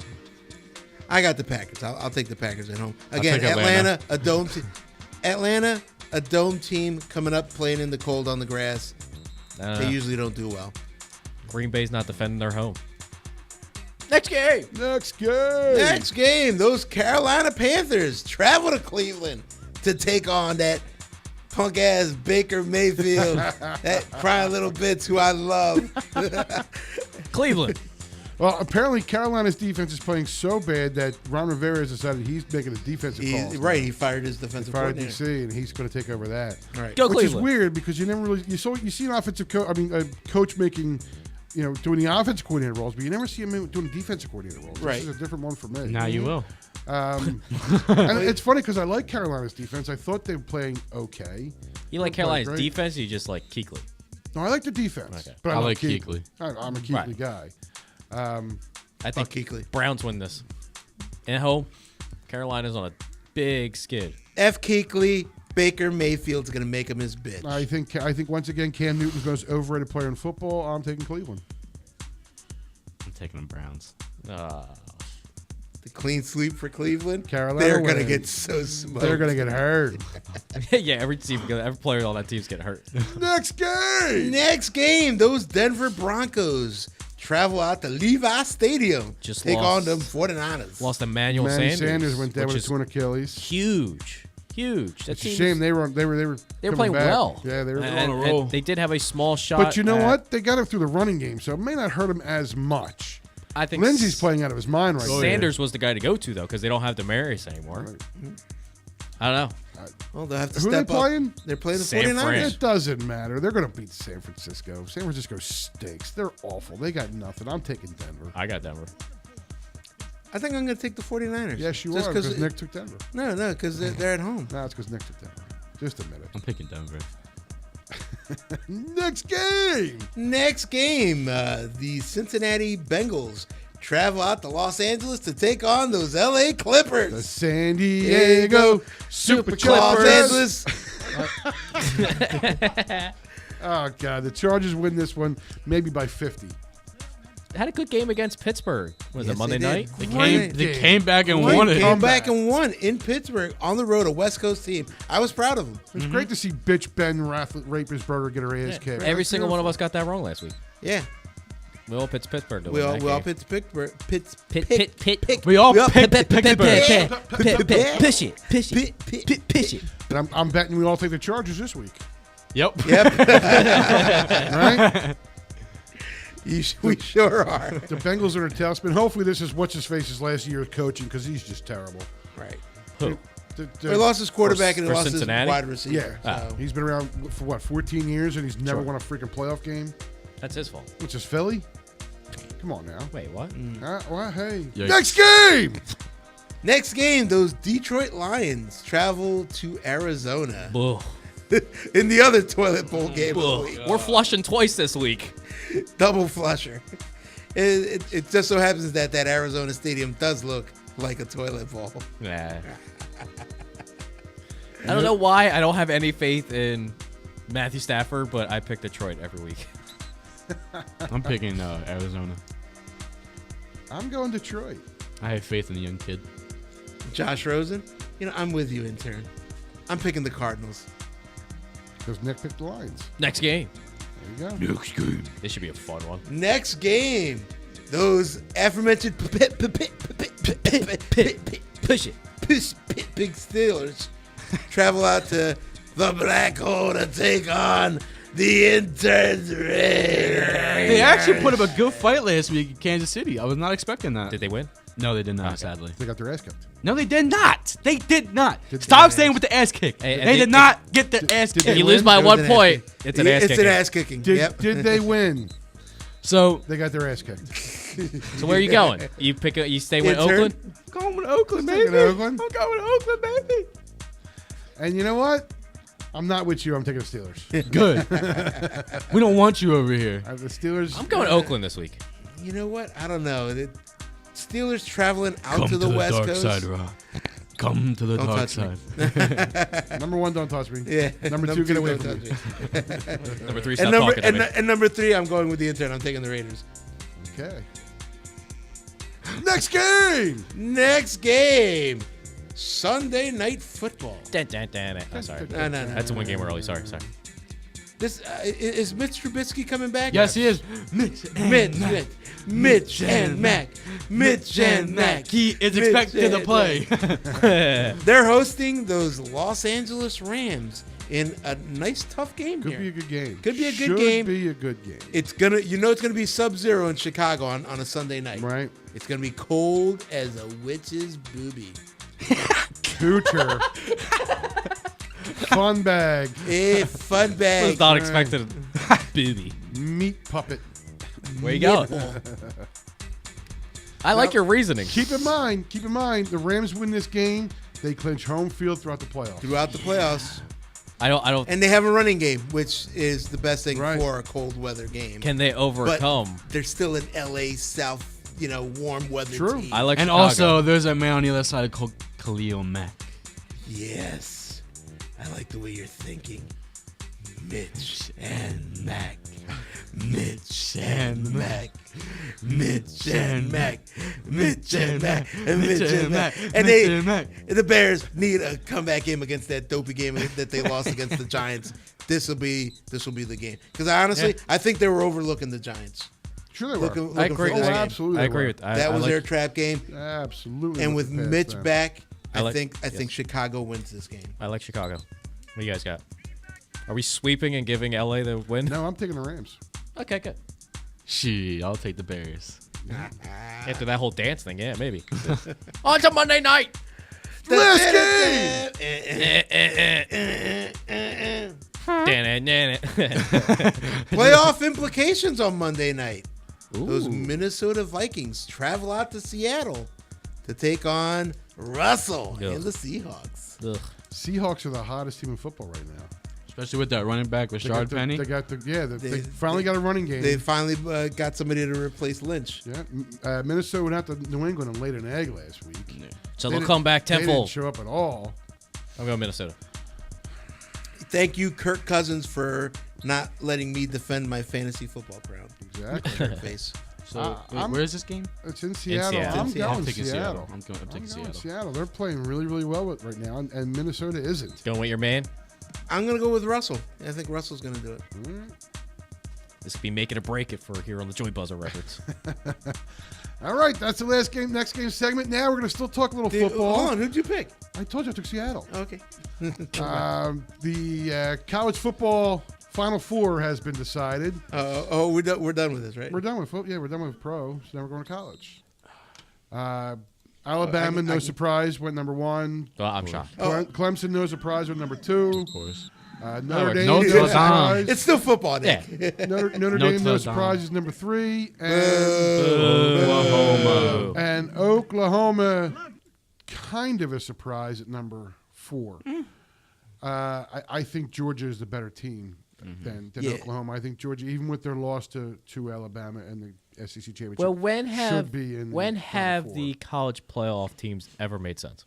I got the Packers. I'll take the Packers at home. Again, take Atlanta, a dome team. Atlanta, a dome team coming up playing in the cold on the grass. They usually don't do well. Green Bay's not defending their home. Next game. Next game. Next game, those Carolina Panthers travel to Cleveland to take on that punk ass Baker Mayfield, that crying little bitch who I love. Cleveland. Well, apparently Carolina's defense is playing so bad that Ron Rivera has decided he's making his defensive calls. Right, he fired his defensive Fired coordinator. DC, and he's going to take over that. Right. Go Which is Cleveland. weird because you never really you see an offensive coach. I mean, a coach making, doing the offensive coordinator roles, but you never see him doing defensive coordinator roles. Right. This is a different one for me. Now you will. And it's funny because I like Carolina's defense. I thought they were playing okay. You like They're playing Carolina's great. defense? Or you just like Kuechly? No, I like the defense, Okay. but I love like Kuechly. Kuechly. I'm a Kuechly guy. I think Kuechly. Browns win this. At home, Carolina's on a big skid. F. Kuechly, Baker Mayfield's going to make him his bitch. I think once again Cam Newton's the most overrated player in football. I'm taking Cleveland. I'm taking the Browns. The clean sweep for Cleveland. Carolina They're going to wins. get so smoked. They're going to get hurt. Yeah, every player on that team's getting hurt. Next game. Next game, those Denver Broncos travel out to Levi Stadium. Just take lost. on them 49ers. Lost Emmanuel Manny Sanders. went down which with a is torn Achilles. huge. That It's a team's- shame they were They coming were playing back. well. Yeah, they were and, on a roll. and they did have a small shot. But you know at- what? They got him through the running game, so it may not hurt him as much. I think Lindsey's playing out of his mind right now. Sanders was the guy to go to though, because they don't have Demarius anymore. I don't know. Well, they'll have to Who are step they up. playing? They're playing the San 49ers. Fran. It doesn't matter. They're going to beat San Francisco. San Francisco stinks. They're awful. They got nothing. I'm taking Denver. I got Denver. I think I'm going to take the 49ers. Yes, you Just are, because Nick took Denver. No, because they're at home. No, it's because Nick took Denver. Just a minute. I'm picking Denver. Next game. Next game, the Cincinnati Bengals travel out to Los Angeles to take on those LA Clippers. The San Diego Super Los Clippers. Angeles. Oh, God. The Chargers win this one maybe by 50. Had a good game against Pittsburgh. Was Yes, it Monday they did. night? They came back and Great won it. Came back and won in Pittsburgh on the road, a West Coast team. I was proud of them. It's great to see bitch Ben Rapersberger get her ass kicked. Every single one of us got that wrong last week. Yeah. We all picked Pittsburgh to We win all, that we all game. picked Pittsburgh. Pit. We all We all picked picked Pittsburgh. Push it. Push it. And I'm betting we all take the Chargers this week. Yep. Yep. Right? We sure are. The Bengals are in a tailspin. Hopefully this is what's-his-face's last year of coaching because he's just terrible. Right. Who? They lost his quarterback For and they lost Cincinnati? his wide receiver. Yeah. So. He's been around for, 14 years, and he's never Sure. won a freaking playoff game, That's his fault. which is Philly. Come on now. Wait, what? Well, hey. Yikes. Next game! Next game, those Detroit Lions travel to Arizona Boo. in the other toilet bowl game of the week. We're flushing twice this week. Double flusher. It just so happens that Arizona stadium does look like a toilet bowl. Nah. I don't know why I don't have any faith in Matthew Stafford, but I pick Detroit every week. I'm picking Arizona. I'm going Detroit. I have faith in the young kid. Josh Rosen, I'm with you, intern. I'm picking the Cardinals. Because Nick picked the Lions. Next game. There you go. This should be a fun one. Next game, those aforementioned Push it. big Steelers travel out to the Black Hole to take on the Interns. They actually put up a good fight last week in Kansas City. I was not expecting that. Did they win? No, they did not, sadly. They got their ass kicked. No, they did not. They did not. Did Stop they- saying with the ass kick. Hey, they did not get their ass If kicked. you lose by It was 1 an point, ass kick. it's an ass It's kicking. an ass kicking. Did, Yep. did they win? So, They got their ass kicked. So where are you going? You stay with Intern? Oakland? I'm going with Oakland, Sticking baby. Oakland? I'm going with Oakland, baby. And you know what? I'm not with you. I'm taking the Steelers. Good. We don't want you over here. The Steelers. I'm going Oakland this week. You know what? I don't know. The Steelers traveling out to the West Coast. Rob. Come to the Don't dark touch me. side. Number 1, don't touch me. Yeah. Number 2, get away don't from me. touch me. Number 3, And stop number, talking to me. and number 3, I'm going with the Intern. I'm taking the Raiders. Okay. Next game. Next game, Sunday Night Football. Oh, sorry. No. That's a one game early. Sorry. This is Mitch Trubisky coming back? Yes, he is. Mitch and Mac. Mitch and Mac. He is Mitch expected to and play. They're hosting those Los Angeles Rams in a nice, tough game Could here. be a good game. Could be a good Should game. be a good game. It's gonna, it's gonna be sub-zero in Chicago on a Sunday night. Right. It's gonna be cold as a witch's boobie. Cooter. Fun bag. Fun bag. Was not expected. Booby. Meat puppet. Where you going? I like your reasoning. Keep in mind, the Rams win this game, they clinch home field throughout the playoffs. Throughout the playoffs. I don't. And they have a running game, which is the best thing Right. for a cold weather game. Can they overcome? But they're still an LA South, warm weather True. team. I like. And Chicago. also, there's a man on the other side called Khalil Mack. Yes. I like the way you're thinking. Mitch and Mac. Mitch and Mac. Mitch and Mac. Mitch and Mac. And Mitch and Mac. And the Bears need a comeback game against that dopey game that they lost against the Giants. This will be the game. Because I think they were overlooking the Giants. Sure they were. Looking I agree. for Oh, this game. absolutely. I they agree were. with That was their trap game. Absolutely. And looked with past Mitch them. back, I like- think Chicago wins this game. I like Chicago. What do you guys got? Are we sweeping and giving LA the win? No, I'm taking the Rams. Okay, good. She, I'll take the Bears. After that whole dance thing, yeah, maybe. On to Monday night. Last game. Playoff implications on Monday night. Those Ooh. Minnesota Vikings travel out to Seattle to take on Russell Ugh. and the Seahawks. Ugh. Seahawks are the hottest team in football right now. Especially with that running back, They Rashard Penny. They finally They- got a running game. They finally got somebody to replace Lynch. Yeah, Minnesota went out to New England and laid an egg last week. So They they'll didn't- come back They didn't tenfold. show up at all. I'm going Minnesota. Thank you, Kirk Cousins, for not letting me defend my fantasy football crown. Exactly. Kirk face. So, wait, I'm- where is this game? It's in Seattle. Seattle. I'm It's in Seattle. going I'm taking Seattle. I'm taking Seattle. Seattle. They're playing really, really well right now, and Minnesota isn't. Going with your man. I'm going to go with Russell. I think Russell's going to do it. This could be making or break it for here on the Joy Buzzer Records. All right, that's the last game. Next game segment. Now we're going to still talk a little football. Hold on, who'd you pick? I told you I took Seattle. Okay. The college football Final Four has been decided. We're done with this, right? We're done with we're done with pro. So now we're going to college. Alabama, no surprise, went number 1. Well, I'm shocked. Clemson, no surprise, went number 2. Of course. Notre Dame, Notre no Dame. surprise. It's still football, Nick. Yeah. Notre Notre Dame, no Dame. surprise, is number 3. Oklahoma. And Oklahoma, kind of a surprise at number 4. I think Georgia is the better team than Yeah. Oklahoma. I think Georgia, even with their loss to Alabama and the SEC championship, Well, when have should be in when the have Final the Four. college playoff teams ever made sense?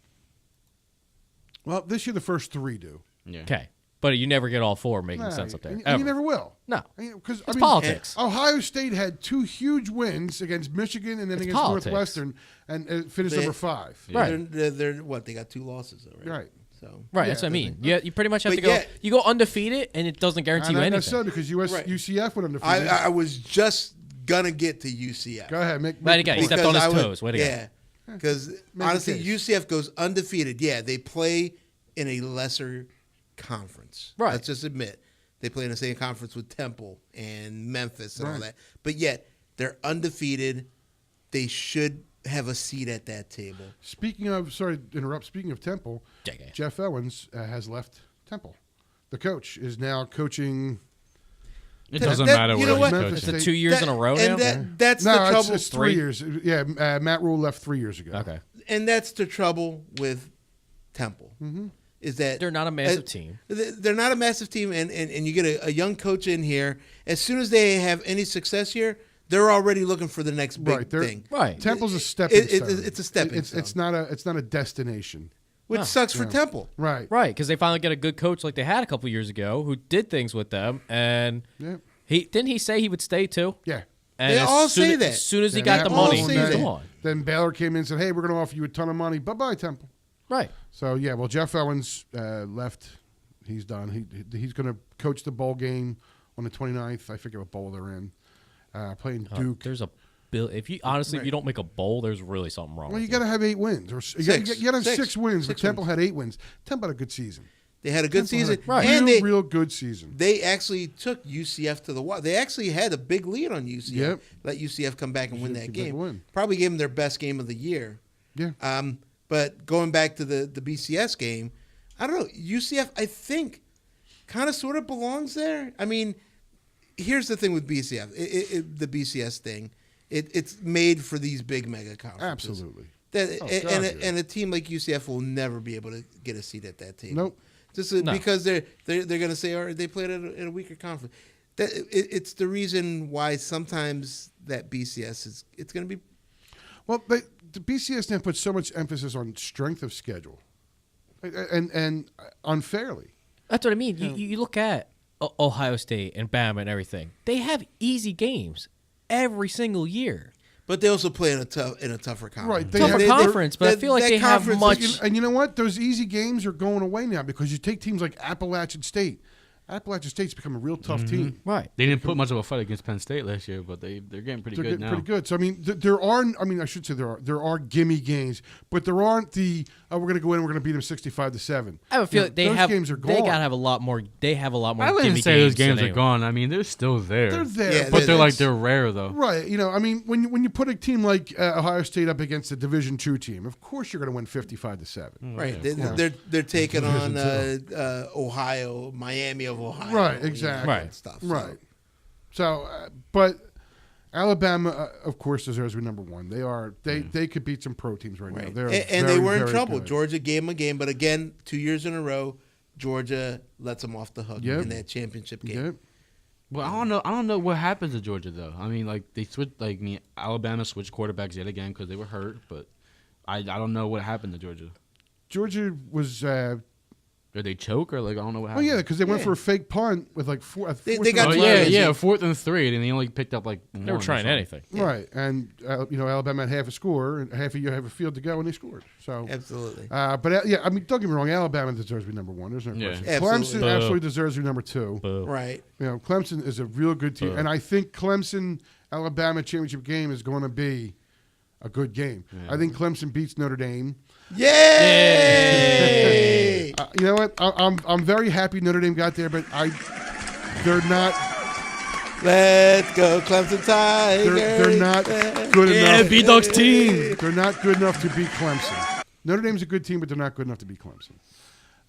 Well, this year the first 3 do. Yeah. Okay, but you never get all 4 making sense up there. And ever. you never will. No. Because It's politics. Ohio State had 2 huge wins against Michigan and then It's against politics. Northwestern, and finished They- number 5. Right. They're what? They got 2 losses, though, right? Right. So Right, that's what I mean. Yeah, you pretty much have But to go. yet- You go undefeated, and it doesn't guarantee you Not anything. necessarily because UCF went undefeated. I was just gonna get to UCF. Go ahead, make Right, again, he stepped on his toes. Way to go. Yeah, because honestly, case. UCF goes undefeated. Yeah, they play in a lesser conference. Right. Let's just admit they play in the same conference with Temple and Memphis and all Right. that. But yet they're undefeated. They should have a seat at that table. Speaking of, sorry to interrupt. Speaking of Temple, JK. Jeff Owens has left Temple. The coach is now coaching. It doesn't that- matter you where know he's what? coaching. It's the 2 years in a row and now. that's No, the trouble. it's 3 years. Yeah, Matt Rule left 3 years ago. Okay, And that's the trouble with Temple. Mm-hmm. Is that they're not a massive team. They're not a massive team, and you get a young coach in here. As soon as they have any success here, they're already looking for the next big thing. Right. Temple's a stepping stone. It's a stepping stone. It's not a destination. Which sucks for Temple. Right. Right, because they finally get a good coach like they had a couple years ago who did things with them, and Yeah. he say he would stay too. Yeah. And They as all soon say as, that. As soon as he Yeah, got Matt the Rule money, all and say he's that. gone. Then Baylor came in and said, "Hey, we're going to offer you a ton of money. Bye-bye, Temple." Right. So yeah, well, Jeff Owens left. He's done. He's going to coach the bowl game on the 29th. I forget what bowl they're in. Playing Duke. There's a bill. If you honestly, if Right. you don't make a bowl, there's really something wrong. Well, with you got to have 8 wins, or you got to have 6 wins. But Temple had 8 wins. Temple had a good season. They had a good season, Right. and Real good season. they actually took UCF to the wall. They actually had a big lead on UCF. Yep. Let UCF come back and win UCF that could game. win. Probably gave them their best game of the year. Yeah. But going back to the BCS game, I don't know. UCF, I think, kind of sort of belongs there. I mean, here's the thing with BCF, the BCS thing. It's made for these big mega conferences. Absolutely. And a team like UCF will never be able to get a seat at that table. Nope. Just No. because they're going to say, all right, they played at a weaker conference. It's the reason why sometimes that BCS it's going to be. Well, the BCS now puts so much emphasis on strength of schedule, and unfairly. That's what I mean. You look at Ohio State and Bama and everything. They have easy games every single year. But they also play in a tougher conference. Right. Tougher conference, but I feel like that they have conference much. And you know what? Those easy games are going away now because you take teams like Appalachian State. Appalachian State's become a real tough team. Right. They didn't put much of a fight against Penn State last year, but they're getting pretty They're good getting now. pretty good. So I mean, there are. I mean, I should say there are gimme games, but there aren't the. Oh, we're going to go in and we're going to beat them 65-7. I have a feeling they those have. games are gone. They gotta have a lot more. They have a lot more. I wouldn't gimme say those games games than are gone. I mean, they're still there. They're there, Yeah, but they're- they're rare though. right. You know, I mean, when you put a team like Ohio State up against a Division II team, of course you're going to win 55-7. Right. Yeah. They're taking on Division Ohio, Miami of Ohio. Right, you exactly. know, Right. and stuff. Right. So, but Alabama, of course, deserves to be number one. They are. They could beat some pro teams right now. Right. They're And they very, were in very trouble. good. Georgia gave them a game, but again, 2 years in a row, Georgia lets them off the hook Yep. in that championship game. Yep. Well, I don't know what happens to Georgia though. I mean, like they switched, Alabama switched quarterbacks yet again because they were hurt. But I don't know what happened to Georgia. Georgia was. Did they choke or I don't know what Oh happened. yeah, because they went Yeah. for a fake punt with like They fourth got and Oh to- five. yeah, 4th and 3, and they only picked up like. They were trying anything. Right, and Alabama had half a score and half a field to go, and they scored. So Absolutely. but yeah, I mean, don't get me wrong, Alabama deserves to be number one. There's no Yeah. question. Absolutely. Clemson Boo. absolutely deserves to be number two. Boo. Right. You know, Clemson is a real good team, and I think Clemson Alabama championship game is going to be a good game. I think Clemson beats Notre Dame. Yay! You know what? I'm very happy Notre Dame got there, but they're not. Let's go, Clemson Tigers. They're not good enough. B-Dogs team. They're not good enough to beat Clemson. Notre Dame's a good team, but they're not good enough to beat Clemson.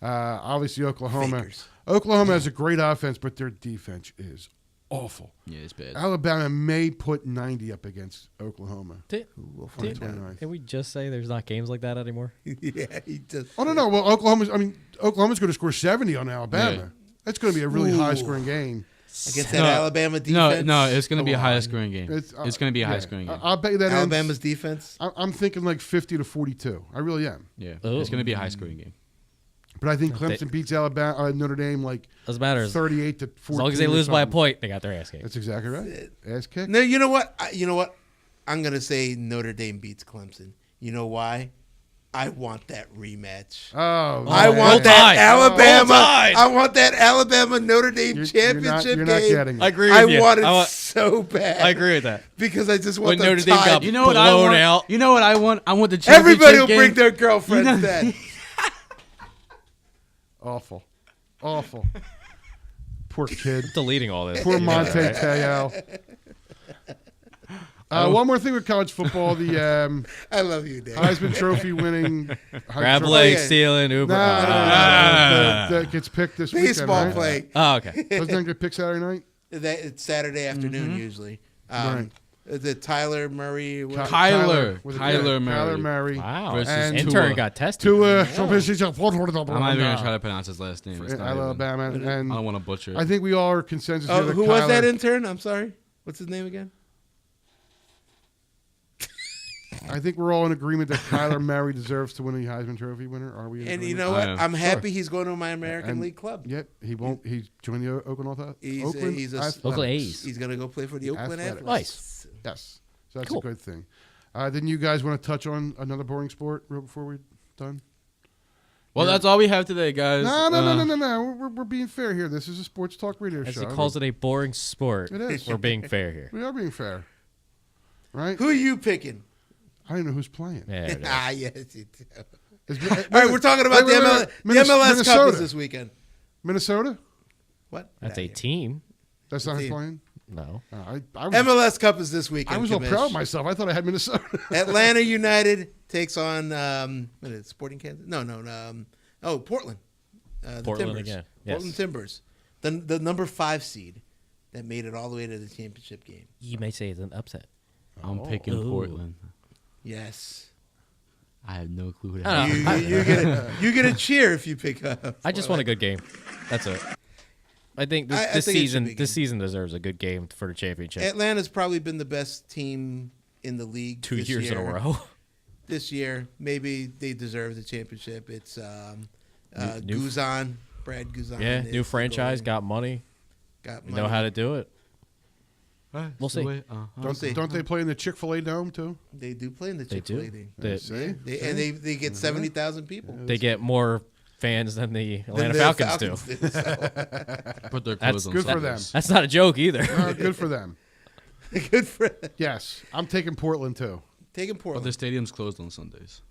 Obviously, Oklahoma. Fakers. Oklahoma has a great offense, but their defense is awful. Yeah, it's bad. Alabama may put 90 up against Oklahoma. Did, We'll find out. 29th. can we just say there's not games like that anymore? Yeah, he just. Oh no! Well, Oklahoma's going to score 70 on Alabama. Yeah. That's going to be a really high-scoring game. Against that Alabama No, defense. no, it's going to be a Come high on. scoring game. It's, It's going to be a yeah. high scoring game. I'll bet you that Alabama's ends, defense. I'm thinking like 50-42. I really am. Yeah, Oh. it's going to be a high scoring game. But I think Clemson beats Alabama, Notre Dame like Doesn't matter. As 38-14. long as they or lose by a something. point, they got their ass kicked. That's exactly right. Ass kick. No, you know what? I'm gonna say Notre Dame beats Clemson. You know why? I want that rematch. Oh, I man. want that Alabama. Roll Tide. I want that Alabama Notre Dame championship You're not game. getting it. I agree with you. I want it so bad. I agree with that. because I just When want the Notre Dame got Tide. You know what I blown want? out. You know what I want? I want the championship Everybody will game. bring their girlfriends You know- then. Awful. Poor kid. Deleting all this. Poor You know Monte that, right? Teo. One more thing with college football: the I love you, Dave. Heisman Trophy winning Grab Heisman- leg, yeah. stealing, Uber. No, that gets picked this Baseball weekend, right? play. Oh, okay. Doesn't that get picked Saturday night? It's Saturday afternoon usually. The Tyler Murray. what- Kyler. Was it Kyler Murray. Kyler Murray. Wow. Versus And Intern Tua. got tested. To I'm not even gonna Alabama try to pronounce his last name. It's not even- Alabama, I and don't want to butcher it. I think we all are consensus Oh, here that who was that Kyler- intern? I'm sorry. What's his name again? I think we're all in agreement that Kyler Murray deserves to win the Heisman Trophy winner. Are we? In And you agreement? know what? I am. I'm happy Sure. he's going to my American And- League club. Yep, he won't. He's joining the Oakland. He's a- Athletics. Oakland A's. He's going to go play for the Oakland Athletics. Athletics. Nice. Yes, so that's Cool. a good thing. Didn't you guys want to touch on another boring sport real before we're done? Well, that's all we have today, guys. No. We're being fair here. This is a sports talk radio As show. he calls it a boring sport. It is. We're being fair here. We are being fair, right? Who are you picking? I don't know who's playing. Yeah, it is. Yes, you do. Is- All right, we're talking about wait, the wait, wait. MLS Cup Minnesota. is this weekend. Minnesota. What? That's Nah, a team. That's not who's team. playing. No. I was, MLS Cup is this weekend. I was all Kamish. proud of myself. I thought I had Minnesota. Atlanta United takes on what is it, Sporting Kansas? No. Portland. The Portland Timbers. again, yes. Portland Timbers. The number 5 seed that made it all the way to the championship game. You may say it's an upset. I'm picking Ooh. Portland. Yes. I have no clue who I that don't is. You get a cheer if you pick up. I just want a good game. That's it. I think this, I this think it should be season good. deserves a good game for the championship. Atlanta's probably been the best team in the league 2 this years in a year. row. This year, maybe they deserve the championship. It's New- Guzan, Brad Guzan. Yeah, is new the franchise, goalie. got money. Got You know how to do it. We'll We'll see. Don't they play in the Chick-fil-A Dome too? They do play in the They Chick-fil-A do. thing. They- They get 70,000 people. They get more fans than the Atlanta the Falcons do. do, so. Put their That's clothes on good for them. Sundays. That's not a joke either. Good for them. Good for them. Yes, I'm taking Portland too. Taking But Portland. the stadium's closed on Sundays.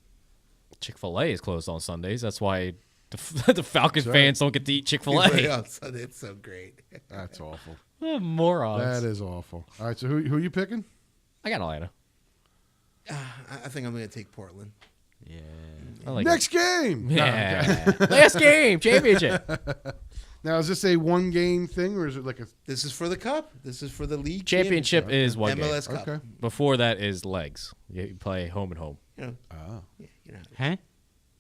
Chick-fil-A is closed on Sundays. That's why the Falcons right. fans don't get to eat Chick-fil-A. on Sunday. It's so great. That's awful. Morons. That is awful. All right, so who are you picking? I got Atlanta. I think I'm going to take Portland. Yeah. I like Next game. it. Yeah. Last game, championship. Now, is this a one-game thing, or is it like a? This is for the cup. This is for the league Championship is one MLS game. Cup. Okay. Before that is legs. You play home and home. You know, Oh, you know. Huh?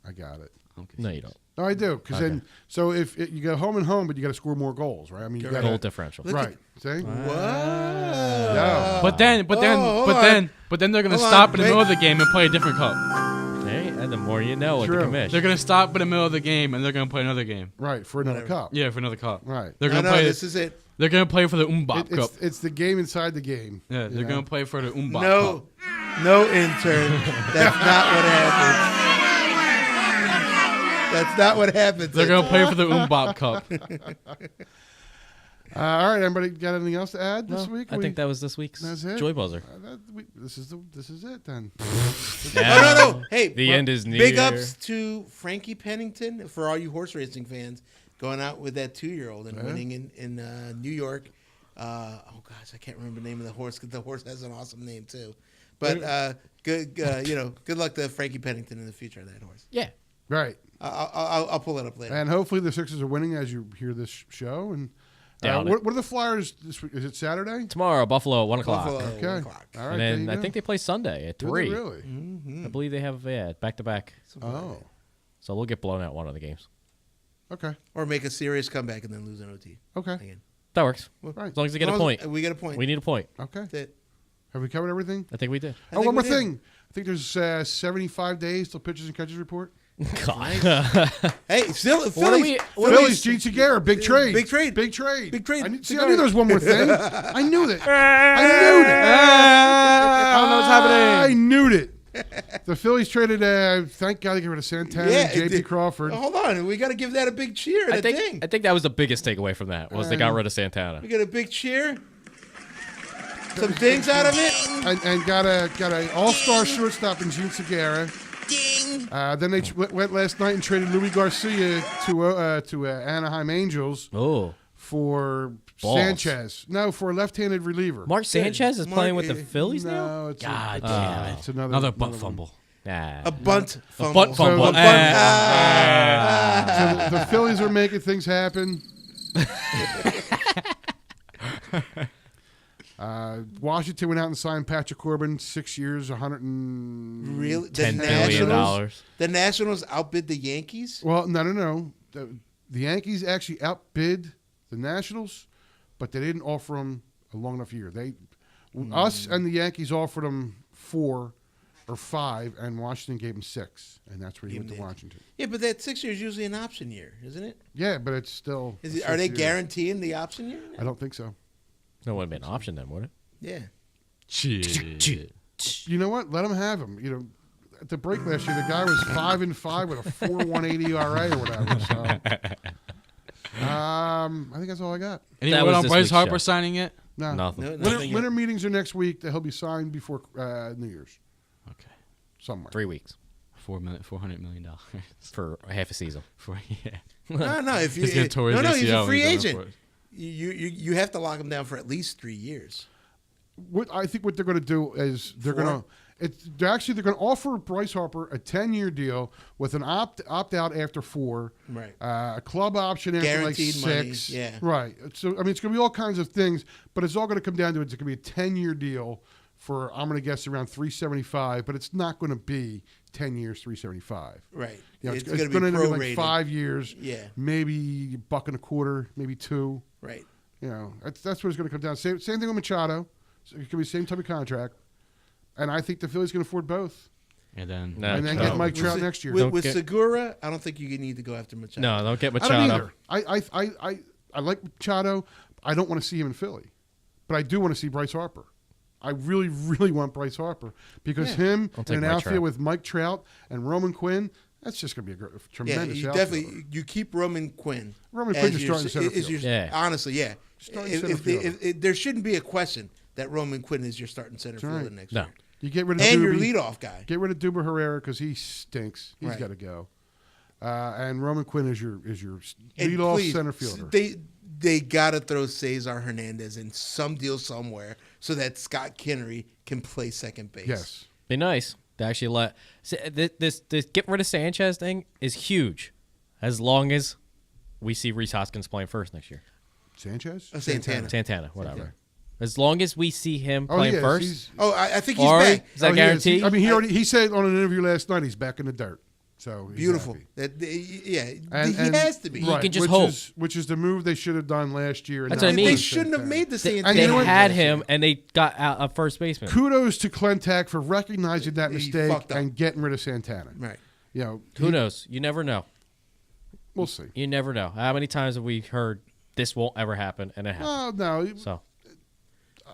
I got it. Okay. No, you don't. No, I do, because then so if you go home and home, but you got to score more goals, right? I mean, you got Goal differential. Look right. See, What? Yeah. But then hold on. they're gonna Hold stop on, in the wait. middle of the game and play a different cup. Hey, and the more you know with the True. commission. They're gonna stop in the middle of the game and they're gonna play another game. right for another Whatever. cup. Yeah, for another cup. Right. They're No, gonna no, play. this is it. They're gonna play for the Umbop Cup. It's the game inside the game. Yeah, you they're know? gonna play for the Umbop No, Cup. no intern. That's not what happens. That's not what happens. They're gonna play for the Umbop Cup. All right, everybody got anything else to add this No, week? I think that was this week's That's it? Joy Buzzer. This is it then. No. Hey, The end is near. Big ups to Frankie Pennington for all you horse racing fans going out with that 2-year-old and winning in New York. Oh gosh, I can't remember the name of the horse because the horse has an awesome name too. But good luck to Frankie Pennington in the future of that horse. Yeah. Right. I'll pull it up later. And hopefully the Sixers are winning as you hear this show. And Doubt it. what are the Flyers this week? Is it Saturday? Tomorrow, Buffalo, 1 o'clock. Buffalo, Okay. 1 o'clock. All right. And there then you I go. think they play Sunday at Do they 3. really? I believe they have back-to-back. Oh. So we'll get blown out one of the games. Okay. Or make a serious comeback and then lose an OT. Okay. Again. That works. Right. As long as they get a point. We get a point. We need a point. Okay. That's it. Have we covered everything? I think we did. I Oh, think one more we did. thing. I think there's 75 days till pitchers and catches report. God. Hey, still What are we- Phillies, Gene Segura, big trade. Big trade. Big trade. Big trade. I knew, see, I Cigar. knew there was one more thing. I knew that. I knew it. I don't know what's happening. I knew it. The Phillies traded. Thank God they got rid of Santana and J.P. Crawford. Hold on, we got to give that a big cheer. And I a think ding. I think that was the biggest takeaway from that was they got rid of Santana. We get a big cheer. Some dings out of it. And got a all-star shortstop in Gene Segura. Then they went last night and traded Louis Garcia to Anaheim Angels. Oh. For Balls. Sanchez. No, for a left-handed reliever. Mark Sanchez is playing with the Phillies now? No, it's God damn it. It's another bunt one. fumble. A bunt fumble. A bunt fumble. So the Phillies are making things happen. Washington went out and signed Patrick Corbin, 6 years, $110 Really? $10 billion. The Nationals outbid the Yankees? Well, no. The Yankees actually outbid the Nationals, but they didn't offer them a long enough year. Us and the Yankees offered them 4 or 5, and Washington gave him 6, and that's where he went to Washington. Yeah, but that 6 year is usually an option year, isn't it? Yeah, but it's still. Are they guaranteeing the option year? I don't think so. That would have been an option then, would it? Yeah. Shit. You know what? Let him have him. You know, at the break last year, the guy was 5-5 with a 4.18 ERA or whatever. So, I think that's all I got. Any That word was on this Bryce week's Harper show. signing it? No. Nothing. Winter meetings are next week. He'll be signed before New Year's. Okay. Somewhere. 3 weeks $400 million for half a season. for No. If you He's gonna tore his he's a ACL free when he's going agent. for it. You have to lock him down for at least 3 years. I think what they're going to do is they're going to offer Bryce Harper a 10-year deal with an opt out after 4, Right. A club option after Guaranteed like money, 6, yeah. right. So I mean, it's going to be all kinds of things, but it's all going to come down to it's going to be a 10-year deal for I'm going to guess around $375, but it's not going to be 10 years $375. Right. You know, It's it's gonna going be to be like prorated. 5 years, Yeah. maybe $1.25, maybe 2. Right. You know, that's what it's going to come down. Same thing with Machado. So it could be the same type of contract, and I think the Phillies can afford both. And then And then get Mike Trout next year. With Segura, I don't think you need to go after Machado. No, don't get I don't Machado. either. I like Machado. I don't want to see him in Philly, but I do want to see Bryce Harper. I really, really want Bryce Harper because him I'll take in an Mike outfield Trout. with Mike Trout and Roman Quinn, that's just going to be a tremendous you outfield. definitely you keep Roman Quinn. Roman as Quinn's your- starting center is field. your- Yeah. Honestly, yeah. Starting center fielder. There shouldn't be a question that Roman Quinn is your starting center That's right. fielder next No. year. You get rid of And your Doobie. leadoff guy. Get rid of Duber Herrera because he stinks. He's Right. got to go. And Roman Quinn is your And leadoff please, center fielder. They got to throw Cesar Hernandez in some deal somewhere so that Scott Kinnery can play second base. Yes. Be nice to actually let this get rid of Sanchez thing is huge, as long as we see Rhys Hoskins playing first next year. Sanchez? Santana, whatever. As long as we see him Oh, playing yeah, first. he's- Oh, I think he's Ari, back. is that he is. guaranteed? I mean, he said on an interview last night he's back in the dirt. So he's Beautiful. happy. He has to be. You can just which hope. Which is the move they should have done last year. and That's not what I mean. They done shouldn't have Santana. made the They, Santana. they you know what? had him, and they got out a first baseman. Kudos to Clentak for recognizing that He mistake fucked up. and getting rid of Santana. Right. You know, Who knows? You never know. We'll see. You never know. How many times have we heard this won't ever happen, and it happened? Oh no, So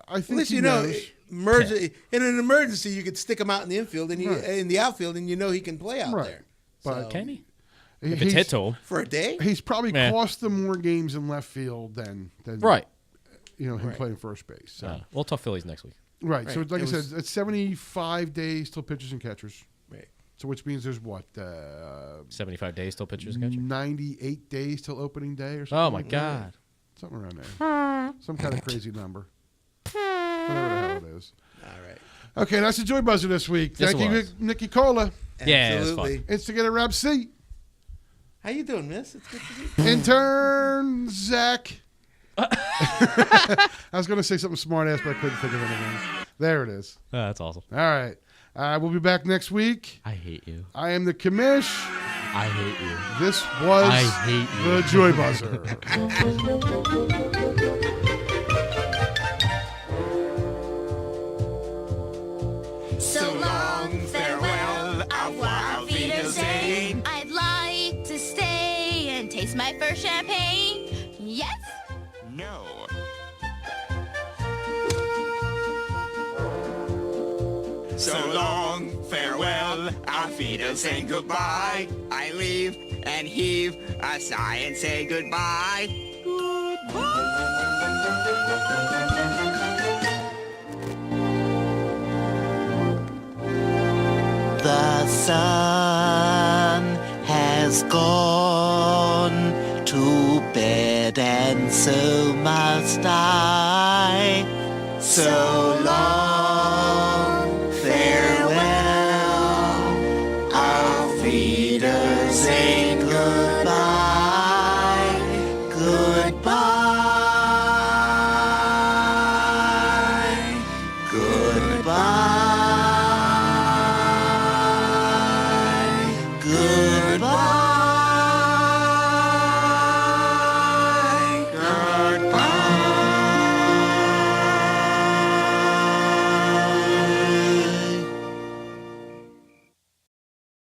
I think At least he you know, knows. in an emergency, you could stick him out in the infield and Right. in the outfield, and you know he can play out Right. there. But So, can he? He- If it's hit to him, for a day. He's probably Yeah. cost them more games in left field than right? him Right. playing first base. So. We'll talk Phillies next week. Right. So Right. like It I was- said, it's 75 days till pitchers and catchers. Right. So which means there's what 75 days till pitchers catch. 98 days till opening day or something. Oh my like that. God! Something around there. Some kind of crazy number. Whatever the hell it is. All right. Okay, that's the Joy Buzzer this week. Yes, Thank it you, was. Nikki Cola. Yeah, it was fun. Absolutely. Instigator Rob C. How you doing, miss? It's good to see you. Intern Zach. I was going to say something smart ass, but I couldn't think of anything. There it is. Oh, that's awesome. All right. We'll be back next week. I hate you. I am the commish. I hate you. This was I hate you. the Joy Buzzer. So long, farewell, au revoir, Wiedersehen. I'd like to stay and taste my first champagne. Yes? So long, farewell, auf Wiedersehen, goodbye. I leave and heave a sigh and say goodbye. The sun has gone to bed, and so must I. So long, farewell, auf Wiedersehen, goodbye, goodbye.